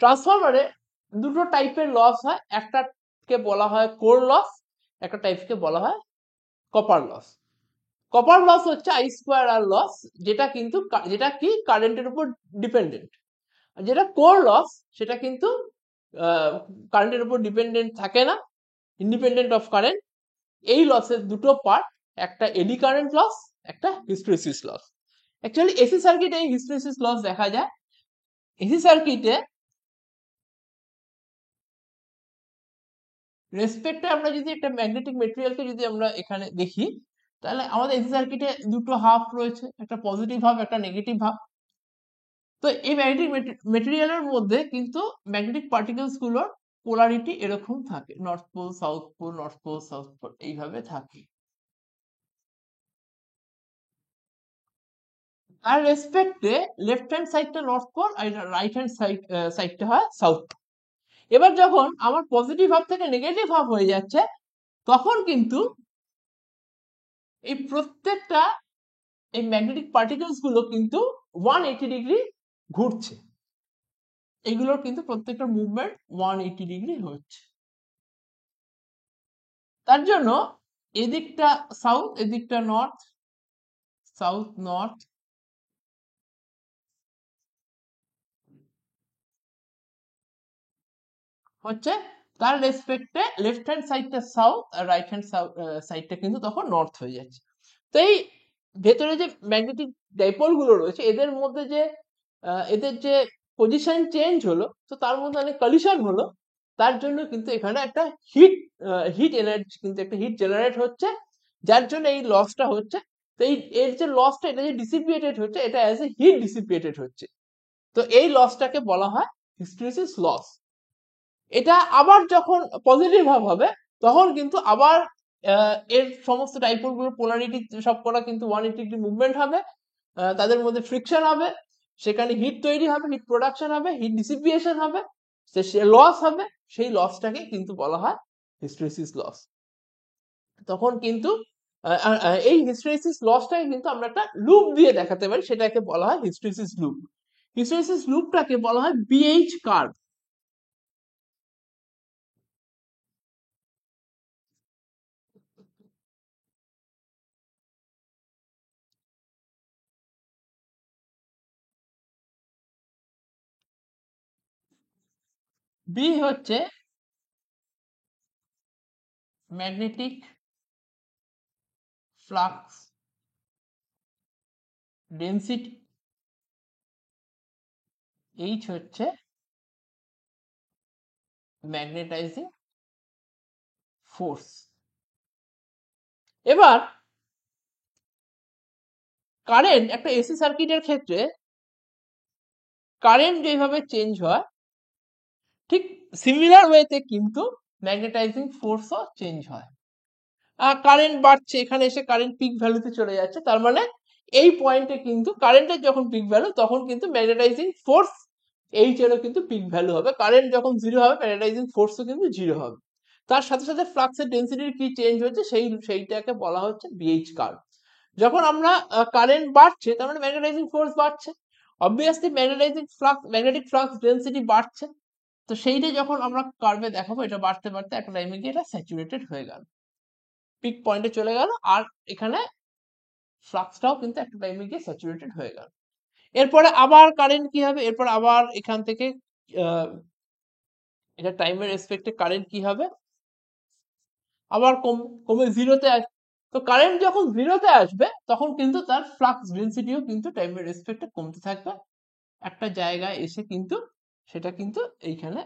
ট্রান্সফরমারে দুটো টাইপের লস হয়, একটাকে বলা হয় কোর লস, একটা টাইপকে বলা হয় কপার লস। কপার লস হচ্ছে I²R লস, যেটা কি কারেন্টের উপর ডিপেন্ডেন্ট। আর যেটা কোর লস সেটা কিন্তু কারেন্টের উপর ডিপেন্ডেন্ট থাকে না, ইন্ডিপেন্ডেন্ট অফ কারেন্ট। এই লসের দুটো পার্ট, একটা এডি কারেন্ট লস, একটা হিস্টেরিসিস লস। অ্যাকচুয়ালি এসি সার্কিটে এই হিস্টেরিসিস লস দেখা যায়। এসি সার্কিটে রেসপেক্টে আমরা যদি একটা ম্যাগনেটিক মেটেরিয়ালকে যদি আমরা এখানে দেখি, তাহলে আমাদের এসি সার্কিটে দুটো হাফ রয়েছে, একটা পজিটিভ হাফ, একটা নেগেটিভ হাফ। তো এই ম্যাগনেটিক মেটেরিয়ালের মধ্যে কিন্তু ম্যাগনেটিক পার্টিকেলস গুলোর পোলারিটি এরকম থাকে, north pole south pole, north pole south pole, এইভাবে থাকে। আর রেসপেক্টে লেফট হ্যান্ড সাইডটা নর্থ পোল আর রাইট হ্যান্ড সাইডটা হয় সাউথ। এবার যখন আমার পজিটিভ হাফ থেকে নেগেটিভ হাফ হয়ে যাচ্ছে, তখন কিন্তু এই প্রত্যেকটা এই ম্যাগনেটিক পার্টিকেলস গুলো কিন্তু 180 ডিগ্রি ঘুরছে, এগুলোর কিন্তু প্রত্যেকটা মুভমেন্ট 180 ডিগ্রি হচ্ছে। তার জন্য এদিকটা সাউথ, এদিকটা নর্থ, সাউথ নর্থ, হচ্ছে তার রেসপেক্টে লেফট হ্যান্ড সাইডটা সাউথ আর রাইট হ্যান্ড সাইডটা কিন্তু তখন নর্থ হয়ে যাচ্ছে। তো এই ভেতরে যে ম্যাগনেটিক ডাইপোল গুলো রয়েছে এদের মধ্যে যে এদের যে পজিশন চেঞ্জ হলো, তো তার মধ্যে অনেক কলিশন হলো, তার জন্য কিন্তু এখানে একটা হিট এনার্জি, কিন্তু একটা হিট জেনারেট হচ্ছে, যার জন্য এই লসটা হচ্ছে। তো এই এর যে লসটা, এটা যে ডিসিপিয়েটেড হচ্ছে, এটা অ্যাজ এ হিট ডিসিপিয়েটেড হচ্ছে। তো এই লসটাকে বলা হয় হিস্টেরিসিস লস। এটা আবার যখন পজিটিভ ভাব হবে তখন কিন্তু আবার এর সমস্ত ডাইপোল গুলোর পোলারিটি সব করা কিন্তু 180 ডিগ্রি মুভমেন্ট হবে, তাদের মধ্যে ফ্রিকশন হবে, সেখানে হিট তৈরি হবে, হিট প্রোডাকশন হবে, হিট ডিসিপিয়েশন হবে, সে লস হবে, সেই লসটাকে কিন্তু বলা হয় হিস্টেরিসিস লস। তখন কিন্তু এই হিস্টেরিসিস লসটাকে কিন্তু আমরা একটা লুপ দিয়ে দেখাতে পারি, সেটাকে বলা হয় হিস্টেরিসিস লুপ। হিস্টেরিসিস লুপটাকে বলা হয় বিএইচ কার্ভ। বি হচ্ছে ম্যাগনেটিক ফ্লাক্স ডেন্সিটি, এইচ হচ্ছে ম্যাগনেটাইজিং ফোর্স। এবার কারেন্ট, একটা এসি সার্কিটের ক্ষেত্রে কারেন্ট যেভাবে চেঞ্জ হয়, ঠিক সিমিলার ওয়েতে কিন্তু ম্যাগনেটাইজিং ফোর্সও চেঞ্জ হয়। কারেন্ট বাড়ছে, এখানে এসে কারেন্ট পিক ভ্যালুতে চলে যাচ্ছে, তার মানে এই পয়েন্টে কিন্তু কারেন্টের যখন পিক ভ্যালু তখন কিন্তু ম্যাগনেটাইজিং ফোর্স এইচ এরও কিন্তু পিক ভ্যালু হবে। কারেন্ট যখন জিরো হবে ম্যাগনেটাইজিং ফোর্সও কিন্তু জিরো হবে। তার সাথে সাথে ফ্লাক্সের ডেন্সিটির কি চেঞ্জ হচ্ছে সেইটাকে বলা হচ্ছে বিএইচ কার্ভ। যখন আমরা কারেন্ট বাড়ছে তার মানে ম্যাগনেটাইজিং ফোর্স বাড়ছে, অবভিয়াসলি ম্যাগনেটিক ফ্লাক্স ডেন্সিটি বাড়ছে। তো সেইটা যখন আমরা কার্ভে দেখাবো, এটা বাড়তে বাড়তে একটা টাইমে গিয়ে এটা স্যাচুরেটেড হয়ে গেল, পিক পয়েন্টে চলে গেল, আর এখানে ফ্লাক্সটাও কিন্তু একটা টাইমে গিয়ে স্যাচুরেটেড হয়ে গেল। এরপরে আবার কারেন্ট কি হবে, এরপর আবার এখান থেকে এটা টাইমের রেসপেক্টে কারেন্ট কি হবে, আবার কমে জিরোতে আসবে। তো কারেন্ট যখন জিরোতে আসবে তখন কিন্তু তার ফ্লাক্স ডেন্সিটিও কিন্তু টাইমের রেসপেক্টে কমতে থাকবে, একটা জায়গায় এসে কিন্তু সেটা কিন্তু এইখানে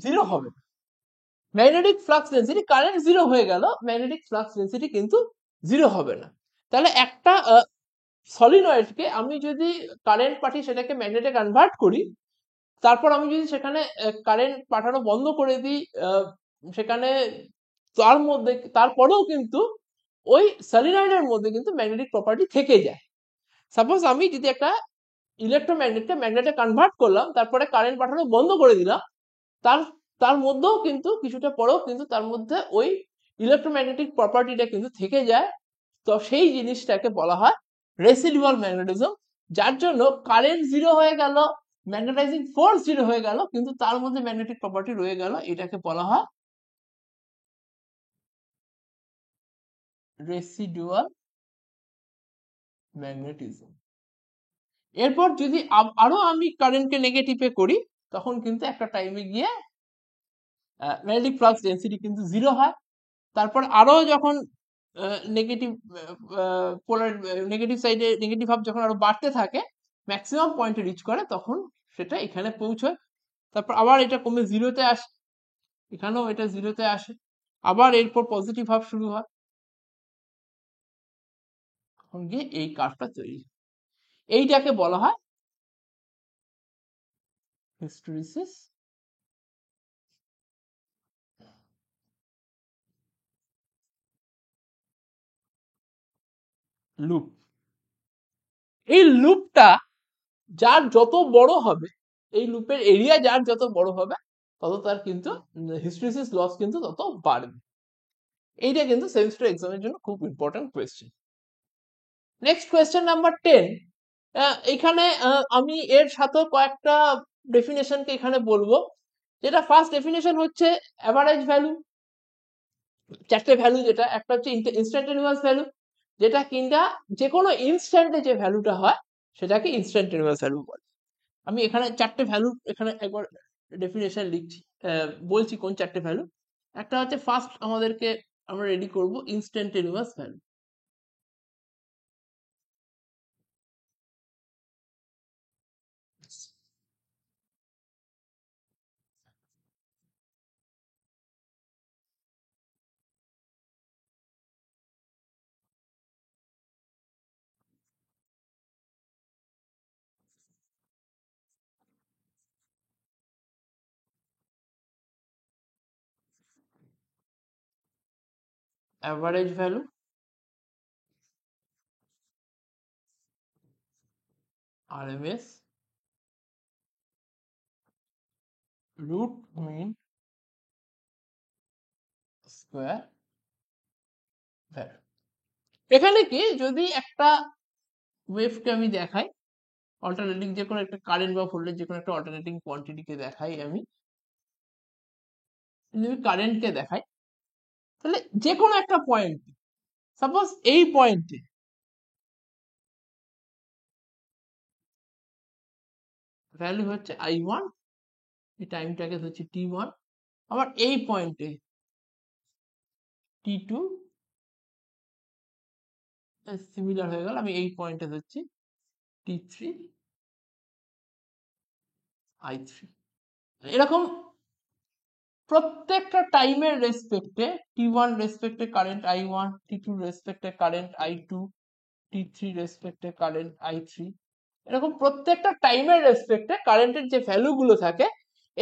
জিরো হবে। Magnetic flux density, current zero হয়ে গেল, ম্যাগনেটিক ফ্লাক্স ডেন্সিটি কিন্তু জিরো হবে না। তাহলে একটা সলিনয়েডকে আমি যদি কারেন্ট পাঠিয়ে সেটাকে ম্যাগনেটে কনভার্ট করি, তারপর আমি যদি সেখানে কারেন্ট পাঠানো বন্ধ করে দিই, সেখানে তার মধ্যে তারপরেও কিন্তু ওই সলিনয়েডের মধ্যে কিন্তু ম্যাগনেটিক প্রপার্টি থেকে যায়। সাপোজ আমি যদি একটা ইলেকট্রোম্যাগনেটকে ম্যাগনেটে কনভার্ট করলাম, তারপরে কারেন্ট পাঠানো বন্ধ করে দিলাম, তার তার মধ্যেও কিন্তু কিছুটা পরেও কিন্তু তার মধ্যে ওই ইলেকট্রোম্যাগনেটিক প্রপার্টিটা কিন্তু থেকে যায়। তো সেই জিনিসটাকে বলা হয় রেসিডুয়াল ম্যাগনেটিজম, যার জন্য কারেন্ট জিরো হয়ে গেল, ম্যাগনেটাইজিং ফোর্স জিরো হয়ে গেল, কিন্তু তার মধ্যে ম্যাগনেটিক প্রপার্টি রয়ে গেল, এটাকে বলা হয় রেসিডুয়াল ম্যাগনেটিজম। এরপর যদি আরো আমি কারেন্টকে নেগেটিভে করি, তখন কিন্তু একটা টাইমে গিয়ে ম্যাগনেটিক ফ্লাক্স ডেন্সিটি কিন্তু জিরো হয়। তারপর আরো যখন নেগেটিভ পোলার নেগেটিভ সাইডে নেগেটিভ ভাব যখন আরো বাড়তে থাকে, ম্যাক্সিমাম পয়েন্টে রিচ করে, তখন সেটা এখানে পৌঁছয়। তারপর আবার এটা কমে জিরোতে আসে, এখানেও এটা জিরোতে আসে, আবার এরপর পজিটিভ ভাব শুরু হয়, তখন গিয়ে এই কার্ভটা তৈরি। এইটাকে বলা হয় হিস্টেরিসিস লুপ। এই লুপটা যার যত বড় হবে, এই লুপের এরিয়া যার যত বড় হবে, তত তার কিন্তু হিস্টেরিসিস লস কিন্তু তত বাড়বে। এইটা কিন্তু সেমিস্টার এক্সামের জন্য খুব important question. Next question number 10, এখানে আমি এর সাথেও কয়েকটা ডেফিনেশনকে এখানে বলবো। যেটা ফার্স্ট ডেফিনেশন হচ্ছে অ্যাভারেজ ভ্যালু। চারটে ভ্যালু, যেটা একটা হচ্ছে ইনস্ট্যান্টেনিয়াস ভ্যালু, যেটা কিনা যে কোনো ইনস্ট্যান্টে যে ভ্যালুটা হয় সেটাকে ইনস্ট্যান্টেনিয়াস ভ্যালু বলে। আমি এখানে চারটে ভ্যালু এখানে একবার ডেফিনেশন লিখছি, বলছি কোন চারটে ভ্যালু। একটা হচ্ছে ফার্স্ট আমাদেরকে আমরা রেডি করব instantaneous value. Average value, RMS, root mean square value. এখানে কি যদি একটা ওয়েভকে আমি দেখাই, অল্টারনেটিং যে কোনো একটা কারেন্ট বা ভোল্টেজ যে কোনো একটা অল্টারনেটিং কোয়ান্টিটিকে দেখাই, আমি যদি কারেন্টকে দেখাই, তাহলে যে কোনো একটা পয়েন্ট, সাপোজ এই পয়েন্টে ভ্যালু হচ্ছে I1, এই টাইমটাকে হচ্ছে T1, আবার এই পয়েন্টে T2, সিমিলার হয়ে গেল, আমি এই পয়েন্টে হচ্ছে T3, I3। এরকম প্রত্যেকটা টাইমের রেসপেক্টে T1 রেসপেক্টে কারেন্ট I1, T2 রেসপেক্টে কারেন্ট I2, T3 রেসপেক্টে কারেন্ট I3, এরকম প্রত্যেকটা টাইমের রেসপেক্টে কারেন্টের যে ভ্যালুগুলো থাকে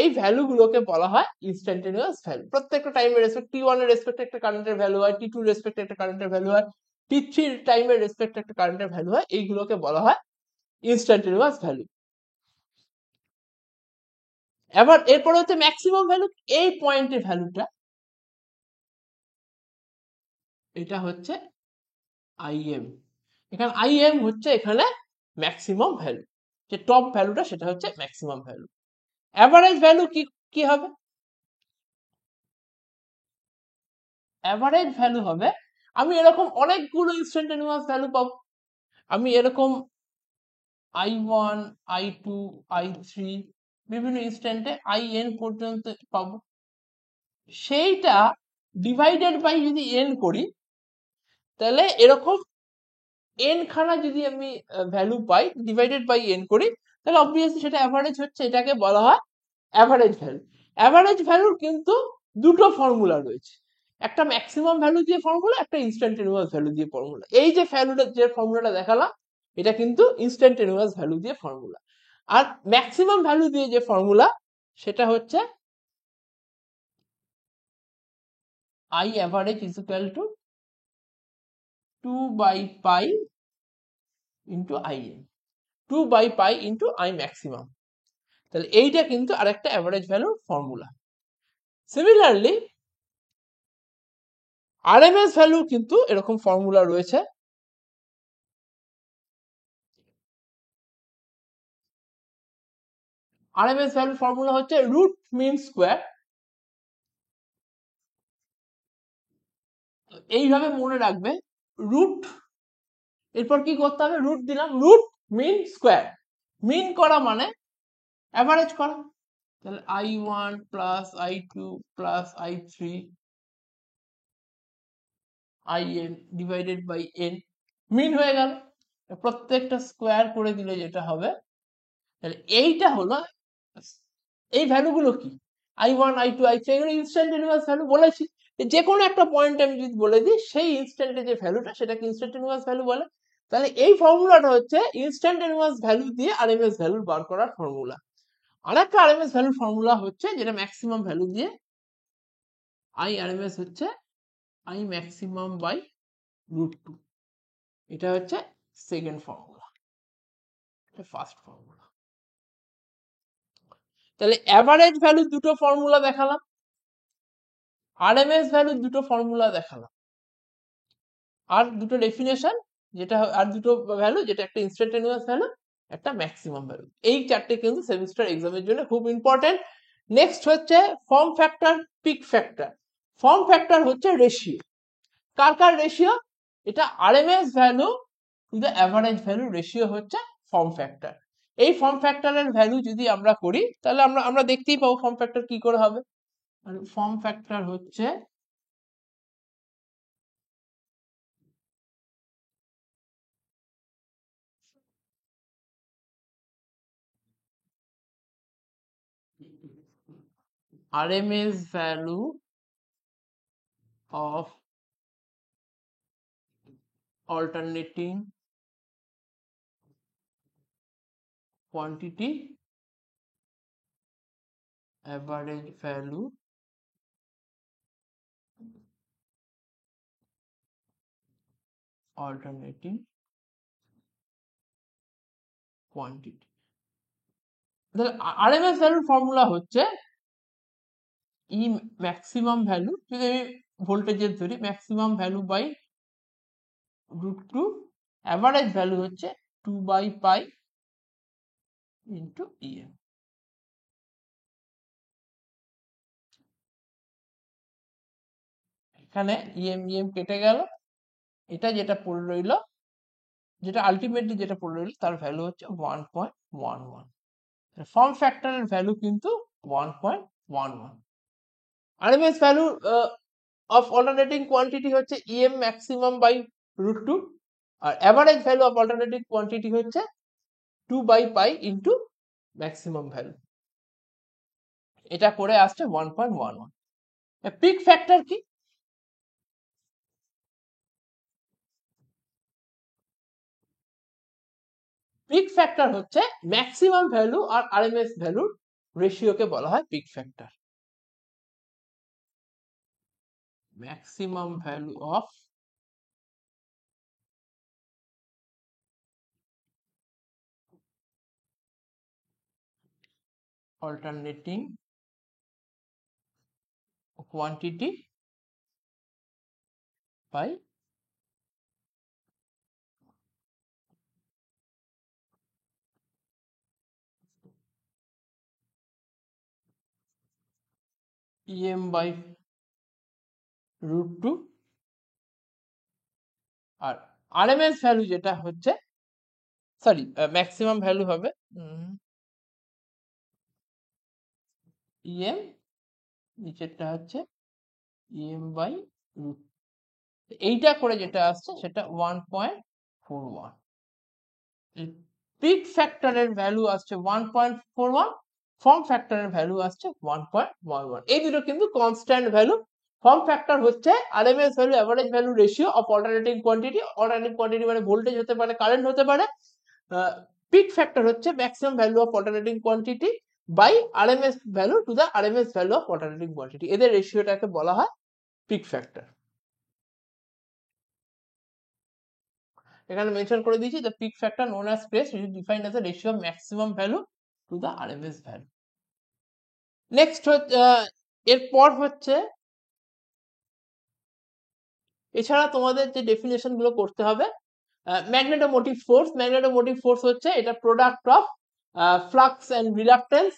এই ভ্যালুগুলোকে বলা হয় ইনস্ট্যান্টেনিয়াস ভ্যালু। প্রত্যেকটা টাইমের রেসপেক্ট, T1 এর রেসপেক্টে একটা কারেন্টের ভ্যালু হয়, T2 রেসপেক্টে একটা কারেন্টের ভ্যালু হয়, T3 টাইমের রেসপেক্টে একটা কারেন্টের ভ্যালু হয়, এইগুলোকে বলা হয় ইনস্ট্যান্টেনিয়াস ভ্যালু। এবার এরপরে হচ্ছে ম্যাক্সিমাম ভ্যালু, এই পয়েন্টের ভ্যালুটা, এটা হচ্ছে IM। এখানে IM হচ্ছে এখানে ম্যাক্সিমাম ভ্যালু, যে টপ ভ্যালুটা সেটা হচ্ছে ম্যাক্সিমাম ভ্যালু। অ্যাভারেজ ভ্যালু কি কি হবে? অ্যাভারেজ ভ্যালু হবে, আমি এরকম অনেকগুলো ইনস্ট্যান্টেনিয়াস ভ্যালু পাবো। আমি এরকম I1, I2, I3 বিভিন্ন ইনস্ট্যান্টে IN পর্যন্ত পাবো। সেইটা ডিভাইডেড বাই যদি n করি, তাহলে এরকম n খানা যদি আমি ভ্যালু পাই, ডিভাইডেড বাই n করি, তাহলে অবভিয়াসলি সেটা অ্যাভারেজ হচ্ছে। এটাকে বলা হয় অ্যাভারেজ ভ্যালু। অ্যাভারেজ ভ্যালুর কিন্তু দুটো ফর্মুলা রয়েছে, একটা ম্যাক্সিমাম ভ্যালু দিয়ে ফর্মুলা, একটা ইনস্ট্যান্টেনিয়াস ভ্যালু দিয়ে ফর্মুলা। এই যে ভ্যালুটা, যে ফর্মুলাটা দেখালাম, এটা কিন্তু ইনস্ট্যান্টেনিয়াস ভ্যালু দিয়ে ফর্মুলা। আর ম্যাক্সিমাম ভ্যালু দিয়ে যে ফর্মুলা, সেটা হচ্ছে I average is equal to 2 by pi into IN, 2 by pi into I maximum। তাহলে এইটা কিন্তু আরেকটা অ্যাভারেজ ভ্যালুর ফর্মুলা। সিমিলারলি আরএমএস ভ্যালু কিন্তু এরকম ফর্মুলা রয়েছে। আরএমএস ভ্যালু ফর্মুলা হচ্ছে রুট মিন স্কোয়ার। এইভাবে মনে রাখবে, রুট, এরপর কি করতে হবে, রুট দিলাম, রুট মিন স্কোয়ার। মিন করা মানে অ্যাভারেজ করা। তাহলে I1 plus I2 plus I3 IN divided by n, mean হয়ে গেল। প্রত্যেকটা স্কোয়ার করে দিলে যেটা হবে, তাহলে এইটা হলো, এই ভ্যালুগুলো কি, I1, I2, I3, এগুলো ইনস্ট্যান্টেনিয়াস ভ্যালু। বলেছি যে কোনো একটা পয়েন্ট আমি যদি বলে দিই, সেই ইনস্ট্যান্টে যে ভ্যালুটা সেটাকে ইনস্ট্যান্টেনিয়াস ভ্যালু বলে। তাহলে এই ফর্মুলাটা হচ্ছে ইনস্ট্যান্টেনিয়াস ভ্যালু দিয়ে আরএমএস ভ্যালু বার করার ফর্মুলা। আরেকটা আরএমএস ভ্যালুর ফর্মুলা হচ্ছে, যেটা ম্যাক্সিমাম ভ্যালু দিয়ে, I আরএমএস হচ্ছে I ম্যাক্সিমাম বাই √2। এটা হচ্ছে সেকেন্ড ফর্মুলা, এটা ফার্স্ট ফর্মুলা। তাহলে অ্যাভারেজ ভ্যালু দুটো ফর্মুলা দেখালাম, আরএমএস ভ্যালু দুটো ফর্মুলা দেখালাম, আর দুটো ডেফিনেশন, যেটা আর দুটো ভ্যালু, যেটা একটা ইনস্ট্যান্টেনিয়াস ভ্যালু, একটা ম্যাক্সিমাম ভ্যালু। এই চারটে কিন্তু সেমিস্টার এক্সামের জন্য খুব ইম্পর্টেন্ট। নেক্সট হচ্ছে form factor, peak factor. Form factor হচ্ছে রেশিও। কার কার রেশিও? এটা RMS value to the average value ratio হচ্ছে ফর্ম ফ্যাক্টর। এই ফর্ম ফ্যাক্টরের ভ্যালু যদি আমরা করি তাহলে আমরা দেখতেই পাবো ফর্ম ফ্যাক্টর কি করে হবে। ফর্ম ফ্যাক্টর হচ্ছে RMS value of alternating quantity, average value alternating quantity। RMS ভ্যালুর ফর্মুলা হচ্ছে ই ম্যাক্সিমাম ভ্যালু, যদি আমি ভোল্টেজের ধরি, maximum value by √2, average value হচ্ছে 2/π ইন্টু EM। এখানে EM কেটে গেল, এটা যেটা পড়ে রইল, যেটা আলটিমেটলি যেটা পড়ে রইল তার ভ্যালু হচ্ছে 1.11। ফর্ম ফ্যাক্টরের ভ্যালু কিন্তু 1.11। RMS value of alternating quantity হচ্ছে EM ম্যাক্সিমাম বাই √2, আর average value of alternating quantity হচ্ছে 2/π ইন্টু ম্যাক্সিমাম ভ্যালু। এটা করে আসছে 1.11। পিক ফ্যাক্টর কি? পিক ফ্যাক্টর হচ্ছে ম্যাক্সিমাম ভ্যালু আর আরএমএস ভ্যালুর রেশিওকে বলা হয় peak factor. Maximum value of alternating quantity by EM by √2, আর আরএমএস ভ্যালু যেটা হচ্ছে, সরি ম্যাক্সিমাম ভ্যালু হবে EM, নিচেরটা হচ্ছে EM বাই √2। এইটা করে যেটা আসছে সেটা 1.41। পিক ফ্যাক্টরের ভ্যালু আসছে 1.41, ফর্ম ফ্যাক্টরের ভ্যালু আসছে 1.11। এই দুটো কিন্তু কনস্ট্যান্ট ভ্যালু। ফর্ম ফ্যাক্টর হচ্ছে RMS value average value ratio of alternating quantity. Alternating quantity মানে ভোল্টেজ হতে পারে, কারেন্ট হতে পারে। পিক ফ্যাক্টর হচ্ছে maximum value of alternating quantity by RMS value to the RMS value of alternating quantity. এদের রেশিওটাকে বলা হয় পিক ফ্যাক্টর। এখানে মেনশন করে দিয়েছি, the peak factor known as space is defined as the ratio of maximum value to the RMS value. Next হচ্ছে এরপর হচ্ছে, এছাড়া তোমাদের যে ডেফিনেশন গুলো করতে হবে, ম্যাগনেটোমোটিভ ফোর্স। ম্যাগনেটোমোটিভ ফোর্স হচ্ছে এটা product of flux and reluctance.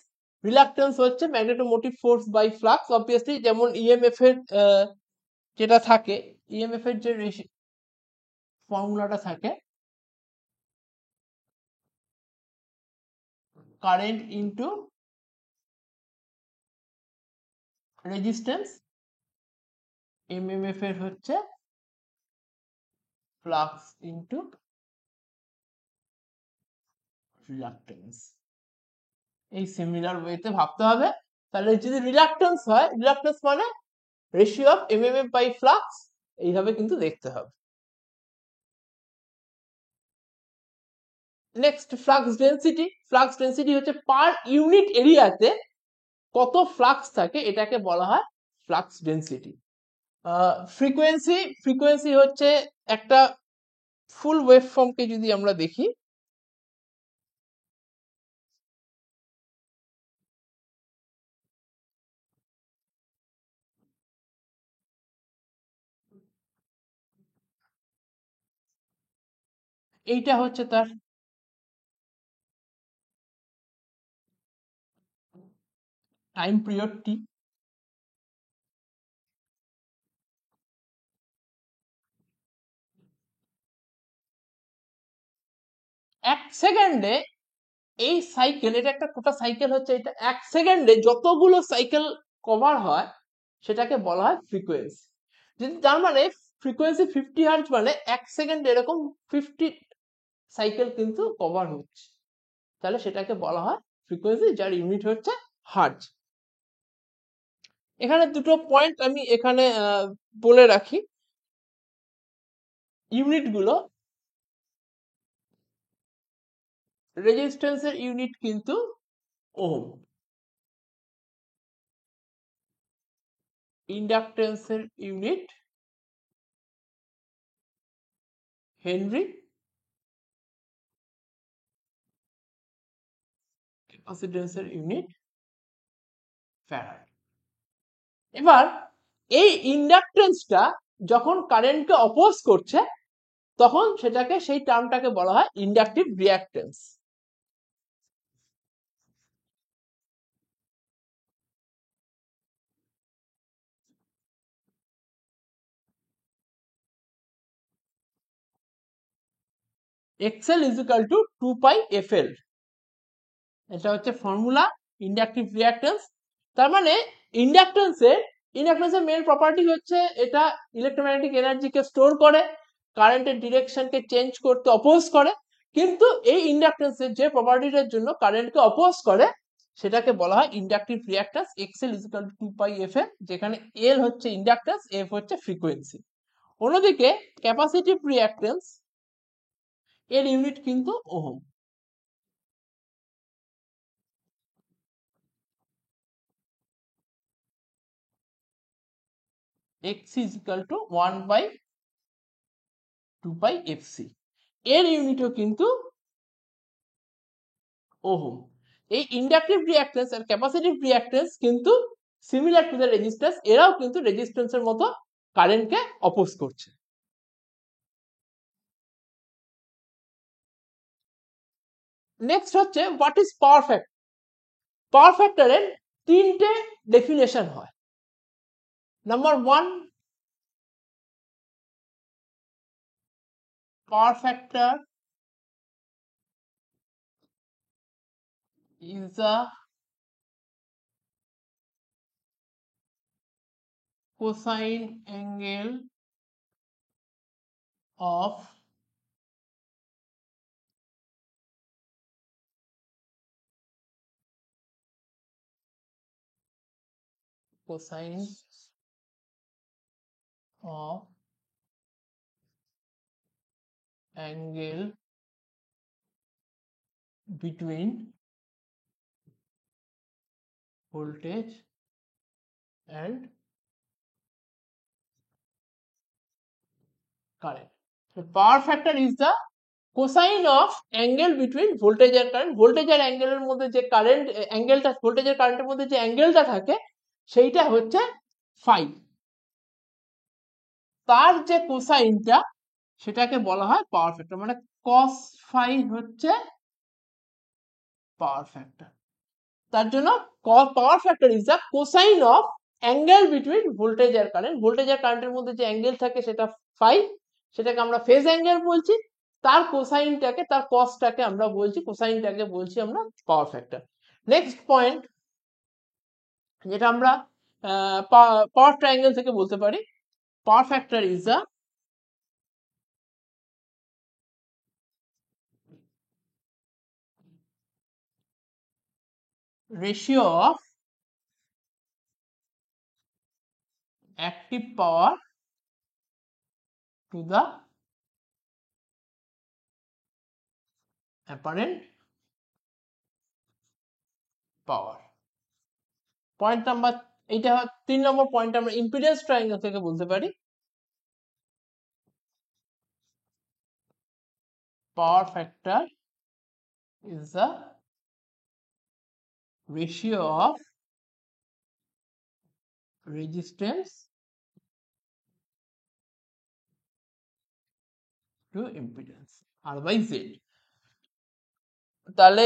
Reluctance হচ্ছে magnetomotive force by flux. Obviously যেমন ইএমএফ এর যেটা থাকে, ইএমএফ এর যে ফর্মুলাটা থাকে, কারেন্ট ইনটু রেজিস্ট্যান্স, এমএমএফ এর হচ্ছে ফ্লাক্স ইনটু রিলাকটেন্স। এই সিমিলার ওয়েতে ভাবতে হবে। তাহলে যদি রিলাকটেন্স হয়, রিলাকটেন্স মানে ratio of MMF by flux, এইভাবে কিন্তু দেখতে হবে। Next flux density. Flux density হচ্ছে পার ইউনিট এরিয়াতে কত ফ্লাক্স থাকে, এটাকে বলা হয় ফ্লাক্স ডেনসিটি। ফ্রিকোয়েন্সি, ফ্রিকোয়েন্সি হচ্ছে একটা ফুল ওয়েভ ফর্মকে যদি আমরা দেখি, এইটা হচ্ছে তার টাইম পিরিয়ড টি। এক সেকেন্ডে এই সাইকেল, এটা একটা কোটা সাইকেল হচ্ছে, এটা এক সেকেন্ডে যতগুলো সাইকেল কভার হয় সেটাকে বলা হয় ফ্রিকোয়েন্সি। যদি তার মানে ফ্রিকোয়েন্সি 50 হার্জ মানে এক সেকেন্ডে এরকম 50 সাইকেল কিন্তু কভার হচ্ছে, তাহলে সেটাকে বলা হয় ফ্রিকোয়েন্সি, যার ইউনিট হচ্ছে হার্জ। এখানে দুটো পয়েন্ট আমি এখানে বলে রাখি ইউনিট গুলো। রেজিস্ট্যান্সের ইউনিট কিন্তু ওহম, ইন্ডাকটেন্সের ইউনিট হেনরি, ক্যাপাসিট্যান্সের ইউনিট ফ্যারাড। এবার এই ইন্ডাকটেন্সটা যখন কারেন্টকে অপোজ করছে তখন সেটাকে, সেই টার্মটাকে বলা হয় inductive reactance. XL is equal to 2 pi FL, এটা হচ্ছে ফর্মুলা ইন্ডাকটিভ রিঅ্যাকটেন্স। তার মানে ইন্ডাকটেন্সের মেইন প্রপার্টি হচ্ছে এটা ইলেকট্রোম্যাগনেটিক এনার্জিকে স্টোর করে, কারেন্টের ডিরেকশনকে চেঞ্জ করতে অপোজ করে। কিন্তু এই ইন্ডাকটেন্সের যে প্রপার্টিটার জন্য কারেন্টকে অপোজ করে সেটাকে বলা হয় inductive reactance. XL is equal to 2 pi FL, যেখানে L হচ্ছে ইন্ডাকটেন্স, F হচ্ছে ফ্রিকোয়েন্সি। অন্যদিকে ক্যাপাসিটিভ রিঅ্যাকটেন্স এর ইউনিট কিন্তু ohm. X is equal to 1 by 2 pi FC, এর ইউনিটও কিন্তু ওহম। এই ইন্ডাকটিভ রিঅ্যাকটেন্স আর ক্যাপাসিটিভ রিঅ্যাকটেন্স কিন্তু সিমিলার টু দ্য রেজিস্ট্যান্স, এরাও কিন্তু রেজিস্ট্যান্সের মতো কারেন্টকে অপোজ করছে। নেক্সট হচ্ছে হোয়াট ইজ পাওয়ার ফ্যাক্টর। পাওয়ার ফ্যাক্টরের তিনটে ডেফিনেশন হয়। Number 1, power factor is the cosine angle of cosine of angle between voltage and current. The power factor is the cosine of angle between voltage and current. Voltage আর অ্যাঙ্গেলের মধ্যে যে current অ্যাঙ্গেলটা, voltage আর কারেন্টের মধ্যে যে অ্যাঙ্গেলটা থাকে সেইটা হচ্ছে ফাই। তার যে কোসাইনটা সেটাকে বলা হয় পাওয়ার ফ্যাক্টর, মানে cos ফাই হচ্ছে পাওয়ার ফ্যাক্টর। তার জন্য power factor is the cosine of angle between voltage আর কারেন্ট। ভোল্টেজ আর কারেন্টের মধ্যে যে অ্যাঙ্গেল থাকে সেটা ফাই, সেটাকে আমরা ফেজ অ্যাঙ্গেল বলছি। তার কোসাইনটাকে, তার কসটাকে আমরা বলছি, কোসাইনটাকে বলছি আমরা পাওয়ার ফ্যাক্টর। নেক্সট পয়েন্ট যেটা আমরা পাওয়ার ট্রায়াঙ্গেল থেকে বলতে পারি, পাওয়ার factor is the ratio of active power to the apparent power. Point number, এইটা 3 নম্বর পয়েন্ট আমরা ইম্পিডেন্স ট্রায়াঙ্গেল থেকে বলতে পারি, power factor is the ratio of resistance to impedance R by Z. তাহলে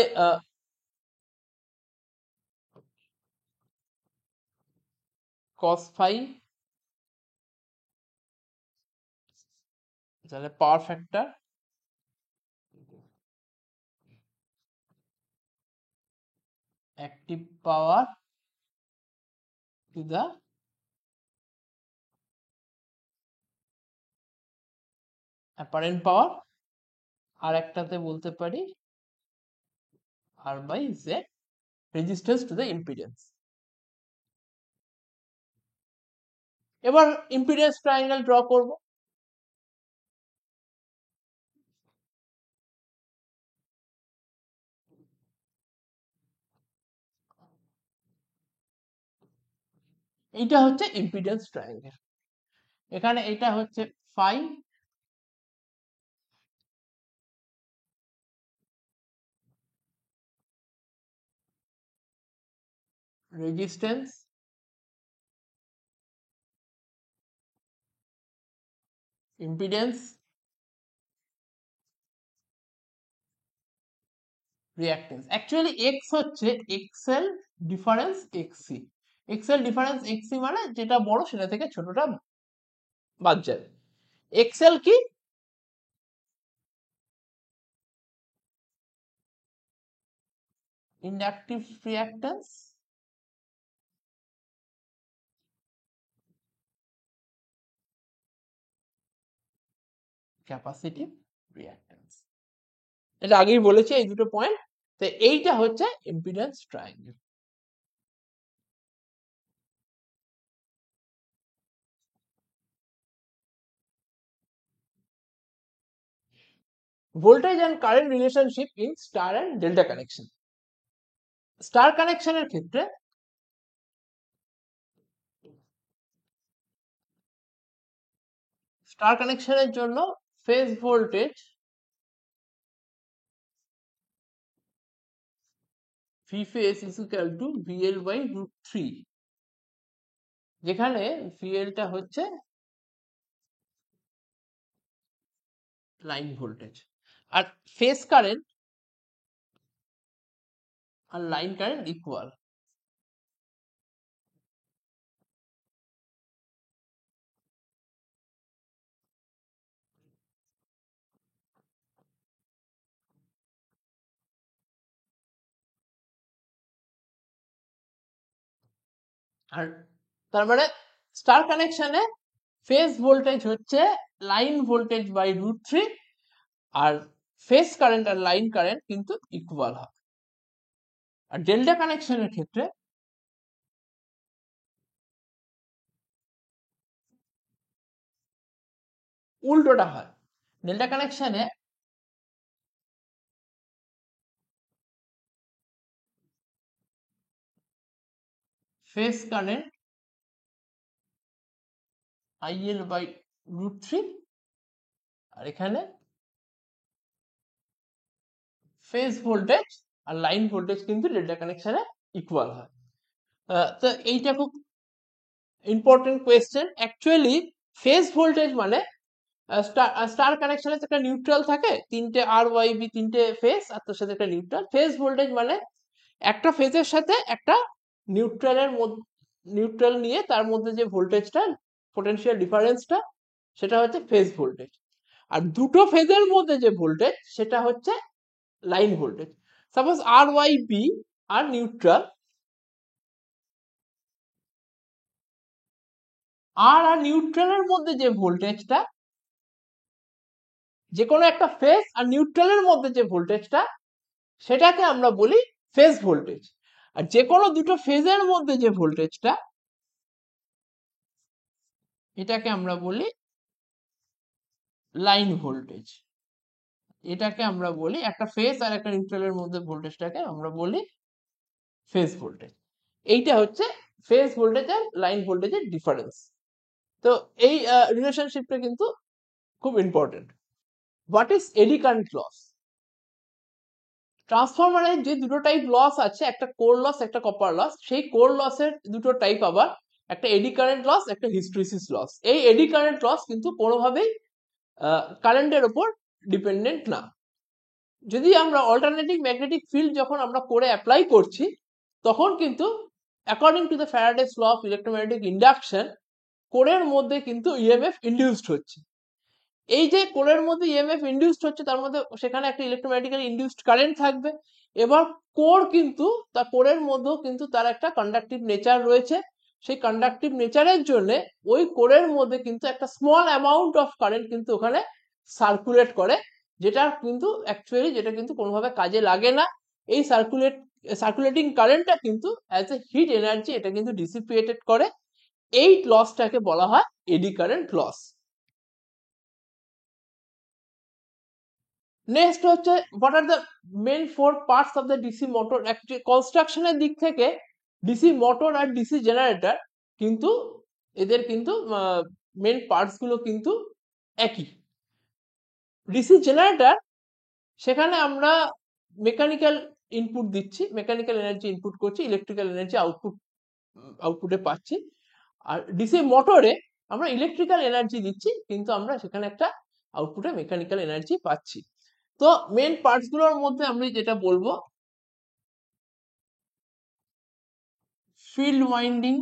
cos phi, তাহলে power factor active power to the apparent power, আর একটাতে বলতে পারি R by Z resistance to the impedance. এবার ইম্পিডেন্স ট্রায়াঙ্গেল ড্র করব। এইটা হচ্ছে ইম্পিডেন্স ট্রায়াঙ্গেল। এখানে এটা হচ্ছে phi, resistance, impedance, reactance. Actually X হচ্ছে XL difference XC. XL difference XC মানে যেটা বড় সেটা থেকে ছোটটা বাদ যায়। এক্সএল কি? Inductive reactance, capacitive reactance. এটা আগেই বলেছি এই দুটো পয়েন্ট। তো এইটা হচ্ছে impedance triangle. voltage and current relationship in star and delta connection. Star কানেকশনের ক্ষেত্রে স্টার কানেকশনের জন্য phase voltage V phase is equal to VL by √3, যেখানে VL টা হচ্ছে লাইন ভোল্টেজ, আর ফেজ কারেন্ট আর লাইন কারেন্ট ইকুয়াল। আর তার মানে স্টার কানেকশনে ফেজ ভোল্টেজ হচ্ছে লাইন ভোল্টেজ বাই √3, আর ফেজ কারেন্ট আর লাইন কারেন্ট কিন্তু ইকুয়াল হয়। আর ডেল্টা কানেকশনের ক্ষেত্রে উল্টোটা হয়। ডেল্টা কানেকশনে ফেজ কারেন্ট IL বাই √3, আর এখানে ফেজ ভোল্টেজ আর লাইন ভোল্টেজ কিন্তু ডেল্টা কানেকশনে ইকুয়াল হয়। তো এইটা খুব important question. Actually phase voltage মানে স্টার কানেকশনে একটা নিউট্রাল থাকে, তিনটে আর ওয়াই বি, তিনটে ফেজ আর তার সাথে একটা নিউট্রাল। ফেজ ভোল্টেজ মানে একটা ফেজের সাথে একটা নিউট্রালের মধ্যে, নিউট্রাল নিয়ে তার মধ্যে যে ভোল্টেজটা, পোটেনশিয়াল ডিফারেন্সটা, সেটা হচ্ছে ফেজ ভোল্টেজ। আর দুটো ফেজের মধ্যে যে ভোল্টেজ সেটা হচ্ছে লাইন ভোল্টেজ। সাপোজ আর ওয়াই বি আর নিউট্রাল, আর নিউট্রালের মধ্যে যে ভোল্টেজটা, যে কোনো একটা ফেজ আর নিউট্রালের মধ্যে যে ভোল্টেজটা, সেটাকে আমরা বলি ফেজ ভোল্টেজ। আর যে কোনো দুটো ফেজের মধ্যে যে ভোল্টেজটা, এটাকে আমরা বলি লাইন ভোল্টেজ। এটাকে আমরা বলি, একটা ফেজ আর একটা নিউট্রালের মধ্যে ভোল্টেজটাকে আমরা বলি ফেজ ভোল্টেজ। এইটা হচ্ছে ফেজ ভোল্টেজ আর লাইন ভোল্টেজের ডিফারেন্স। তো এই রিলেশনশিপটা কিন্তু খুব important. What is eddy current loss? ট্রান্সফরমারের যে দুটো টাইপ লস আছে, একটা কোর লস, একটা কপার লস। সেই কোর লসের দুটো টাইপ আবার, একটা এডি কারেন্ট লস, একটা হিস্টেরিসিস লস। এই এডি কারেন্ট লস কিন্তু কোনোভাবেই কারেন্টের ওপর ডিপেন্ডেন্ট না। যদি আমরা অল্টারনেটিং ম্যাগনেটিক ফিল্ড যখন আমরা করে অ্যাপ্লাই করছি, তখন কিন্তু according to the Faraday's law of electromagnetic induction কোরের মধ্যে কিন্তু ইএমএফ ইন্ডিউসড হচ্ছে। এই যে কোরের মধ্যে ইএমএফ ইন্ডিউসড হচ্ছে, তার মধ্যে সেখানে একটা ইলেকট্রোম্যাগনেটিক্যালি ইন্ডিউসড কারেন্ট থাকবে। এবার কোর কিন্তু তার কোরের মধ্যেও কিন্তু তার একটা কন্ডাক্টিভ নেচার রয়েছে। সেই কন্ডাক্টিভ নেচারের জন্য ওই কোরের মধ্যে কিন্তু একটা স্মল অ্যামাউন্ট অফ কারেন্ট কিন্তু ওখানে সার্কুলেট করে, যেটা কিন্তু অ্যাকচুয়ালি যেটা কিন্তু কোনোভাবে কাজে লাগে না। এই সার্কুলেটিং কারেন্টটা কিন্তু অ্যাজ এ হিট এনার্জি এটা কিন্তু ডিসিপিয়েটেড করে। এই লসটাকে বলা হয় এডি কারেন্ট লস। নেক্সট হচ্ছে what are the main four parts of the DC motor. কনস্ট্রাকশনের দিক থেকে ডিসি মোটর আর ডিসি জেনারেটর কিন্তু এদের কিন্তু মেন পার্টস গুলো কিন্তু একই। ডিসি জেনারেটর, সেখানে আমরা মেকানিক্যাল ইনপুট দিচ্ছি, মেকানিক্যাল এনার্জি ইনপুট করছি, ইলেকট্রিক্যাল এনার্জি আউটপুটে পাচ্ছি। আর ডিসি মোটরে আমরা ইলেকট্রিক্যাল এনার্জি দিচ্ছি, কিন্তু আমরা সেখানে একটা আউটপুটে মেকানিক্যাল এনার্জি পাচ্ছি। তো মেন পার্টস গুলোর মধ্যে আমি যেটা বলবো, field winding,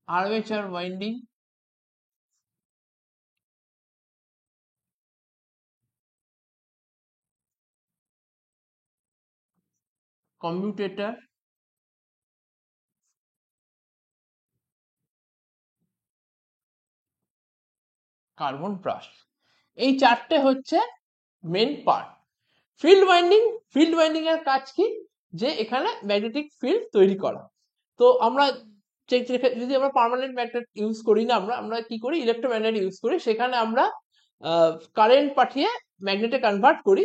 armature winding, commutator, carbon brush. এই চারটে হচ্ছে মেন পার্ট। ফিল্ড ওয়াইন্ডিং এর কাজ কি, যে এখানে ম্যাগনেটিক ফিল্ড তৈরি করা। তো আমরা যদি আমরা পার্মানেন্ট ম্যাগনেট ইউজ করি না, আমরা কি করি, ইলেকট্রোম্যাগনেট ইউজ করি, সেখানে আমরা কারেন্ট পাঠিয়ে ম্যাগনেটে কনভার্ট করি।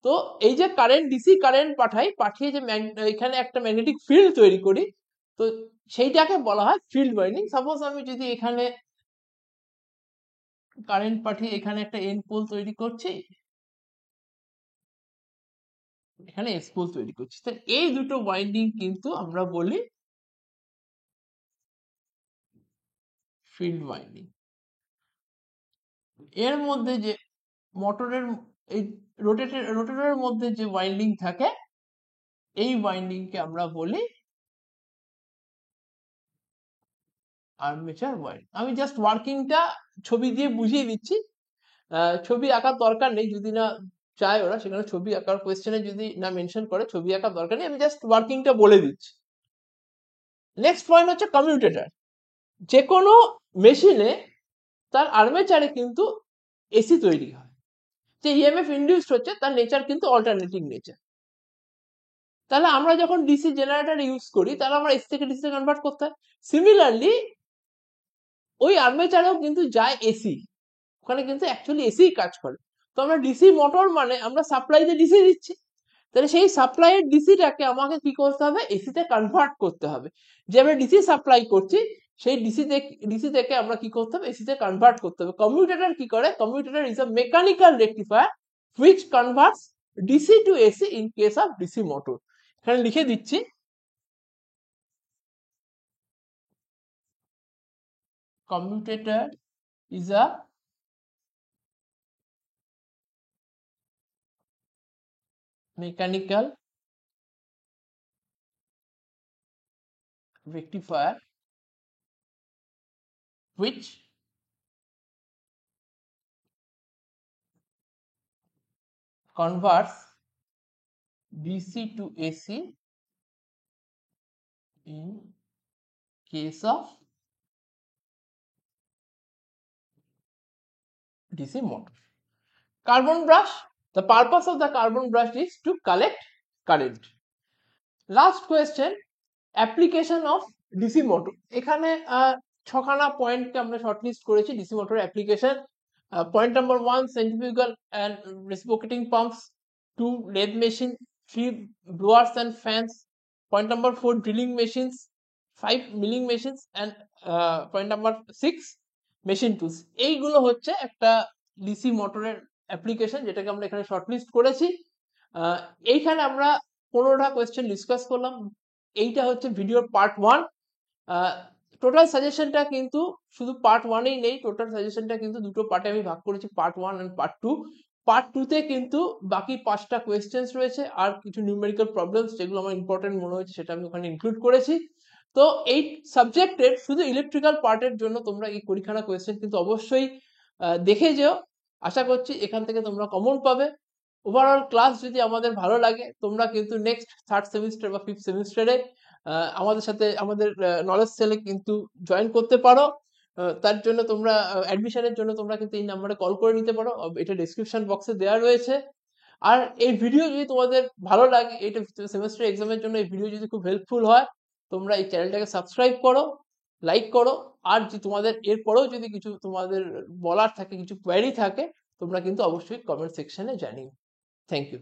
তো এই যে কারেন্ট, ডিসি কারেন্ট পাঠিয়ে যে এখানে একটা ম্যাগনেটিক ফিল্ড তৈরি করি, তো সেইটাকে বলা হয় ফিল্ড ওয়াইন্ডিং। সাপোজ আমি যদি এখানে কারেন্ট পাঠিয়ে এখানে একটা এন পোল তৈরি করছি, এখানে এস পোল তৈরি করছি, তো এই দুটো ওয়াইন্ডিং কিন্তু আমরা বলি ফিল্ড ওয়াইন্ডিং। এর মধ্যে যে মোটরের এই রোটেটরের মধ্যে যে ওয়াইন্ডিং থাকে, এই ওয়াইন্ডিং কে আমরা বলি আর্মেচার ওয়াইন্ডিং। আমি জাস্ট ওয়ার্কিংটা ছবি দিয়ে বুঝিয়ে দিচ্ছি, ছবি আঁকার দরকার নেই, যদি না চায় ওরা সেখানে ছবি আঁকার কোয়েশ্চেনে যদি না মেনশন করে, ছবি আঁকার দরকার নেই, আমি জাস্ট ওয়ার্কিংটা বলে দিচ্ছি। নেক্সট পয়েন্ট হচ্ছে কমিউটেটর। যে কোনো মেশিনে তার আর্মেচারে কিন্তু এসি তৈরি হয়, যে ইএমএফ ইন্ডিউসড হচ্ছে তার নেচার কিন্তু অল্টারনেটিং নেচার। তাহলে আমরা যখন ডিসি জেনারেটর ইউজ করি, তাহলে আমরা এসি থেকে ডিসি কনভার্ট করতে হয়। সিমিলারলি ওই আর্মেচারেও কিন্তু যায় এসি, ওখানে কিন্তু অ্যাকচুয়ালি এসি কাজ করে। তো আমরা ডিসি মোটর মানে আমরা সাপ্লাইতে ডিসি দিচ্ছি, তাহলে সেই সাপ্লাইয়ের ডিসিটাকে আমাকে কি করতে হবে, এসিতে কনভার্ট করতে হবে। যে আমরা ডিসি সাপ্লাই করছি, সেই ডিসি থেকে আমরা কি করতে হবে, এসিতে কনভার্ট করতে হবে। কমিউটেটর কি করে, commutator is a mechanical rectifier which converts DC to AC in case of DC motor. এখানে লিখে দিচ্ছি, commutator is a mechanical rectifier which converts DC to AC in case of DC motor. Carbon brush, the purpose of the carbon brush is to collect current. Last question, application of DC motor. এখানে ছখানা পয়েন্টকে আমরা shortlist করেছি DC motor application. Point number 1, centrifugal and reciprocating pumps. 2, lathe machine. 3, blowers and fans. Point number 4, drilling machines. 5, milling machines. And point number 6, machine tools. এইগুলো হচ্ছে একটা DC মোটরের application, যেটাকে আমরা এখানে শর্টলিস্ট করেছি। এইখানে আমরা 15টা কোয়েশ্চেন ডিসকাস করলাম। এইটা হচ্ছে ভিডিওর পার্ট 1। টোটাল সাজেশনটা কিন্তু শুধু পার্ট ওয়ানেই নেই, টোটাল সাজেশনটা কিন্তু দুটো পার্টে আমি ভাগ করেছি, part one and part two. Part টুতে কিন্তু বাকি 5টা কোয়েশ্চেন্স রয়েছে আর কিছু নিউমেরিক্যাল প্রবলেমস যেগুলো আমার ইম্পর্টেন্ট মনে হয়েছে সেটা আমি ওখানে ইনক্লুড করেছি। তো এই সাবজেক্টের শুধু ইলেকট্রিক্যাল পার্টের জন্য তোমরা এই পরীক্ষাটা কোয়েশ্চেন কিন্তু অবশ্যই দেখে যেও। আশা করছি এখান থেকে তোমরা কমন পাবে। ওভারঅল ক্লাস যদি আমাদের ভালো লাগে তোমরা কিন্তু নেক্সট থার্ড সেমিস্টার বা ফিফথ সেমিস্টারে আমাদের সাথে আমাদের নলেজ সেলে কিন্তু জয়েন করতে পারো। তার জন্য তোমরা অ্যাডমিশনের জন্য তোমরা কিন্তু এই নাম্বারে কল করে নিতে পারো, এটা ডেসক্রিপশন বক্সে দেওয়া রয়েছে। আর এই ভিডিও যদি তোমাদের ভালো লাগে, এটা সেমিস্টার এক্সামের জন্য এই ভিডিও যদি খুব হেল্পফুল হয়, তোমরা এই চ্যানেলটাকে সাবস্ক্রাইব করো, লাইক করো। আর যে তোমাদের এরপরেও যদি কিছু তোমাদের বলার থাকে, কিছু কোয়ারি থাকে, তোমরা কিন্তু অবশ্যই কমেন্ট সেকশনে জানিও। Thank you.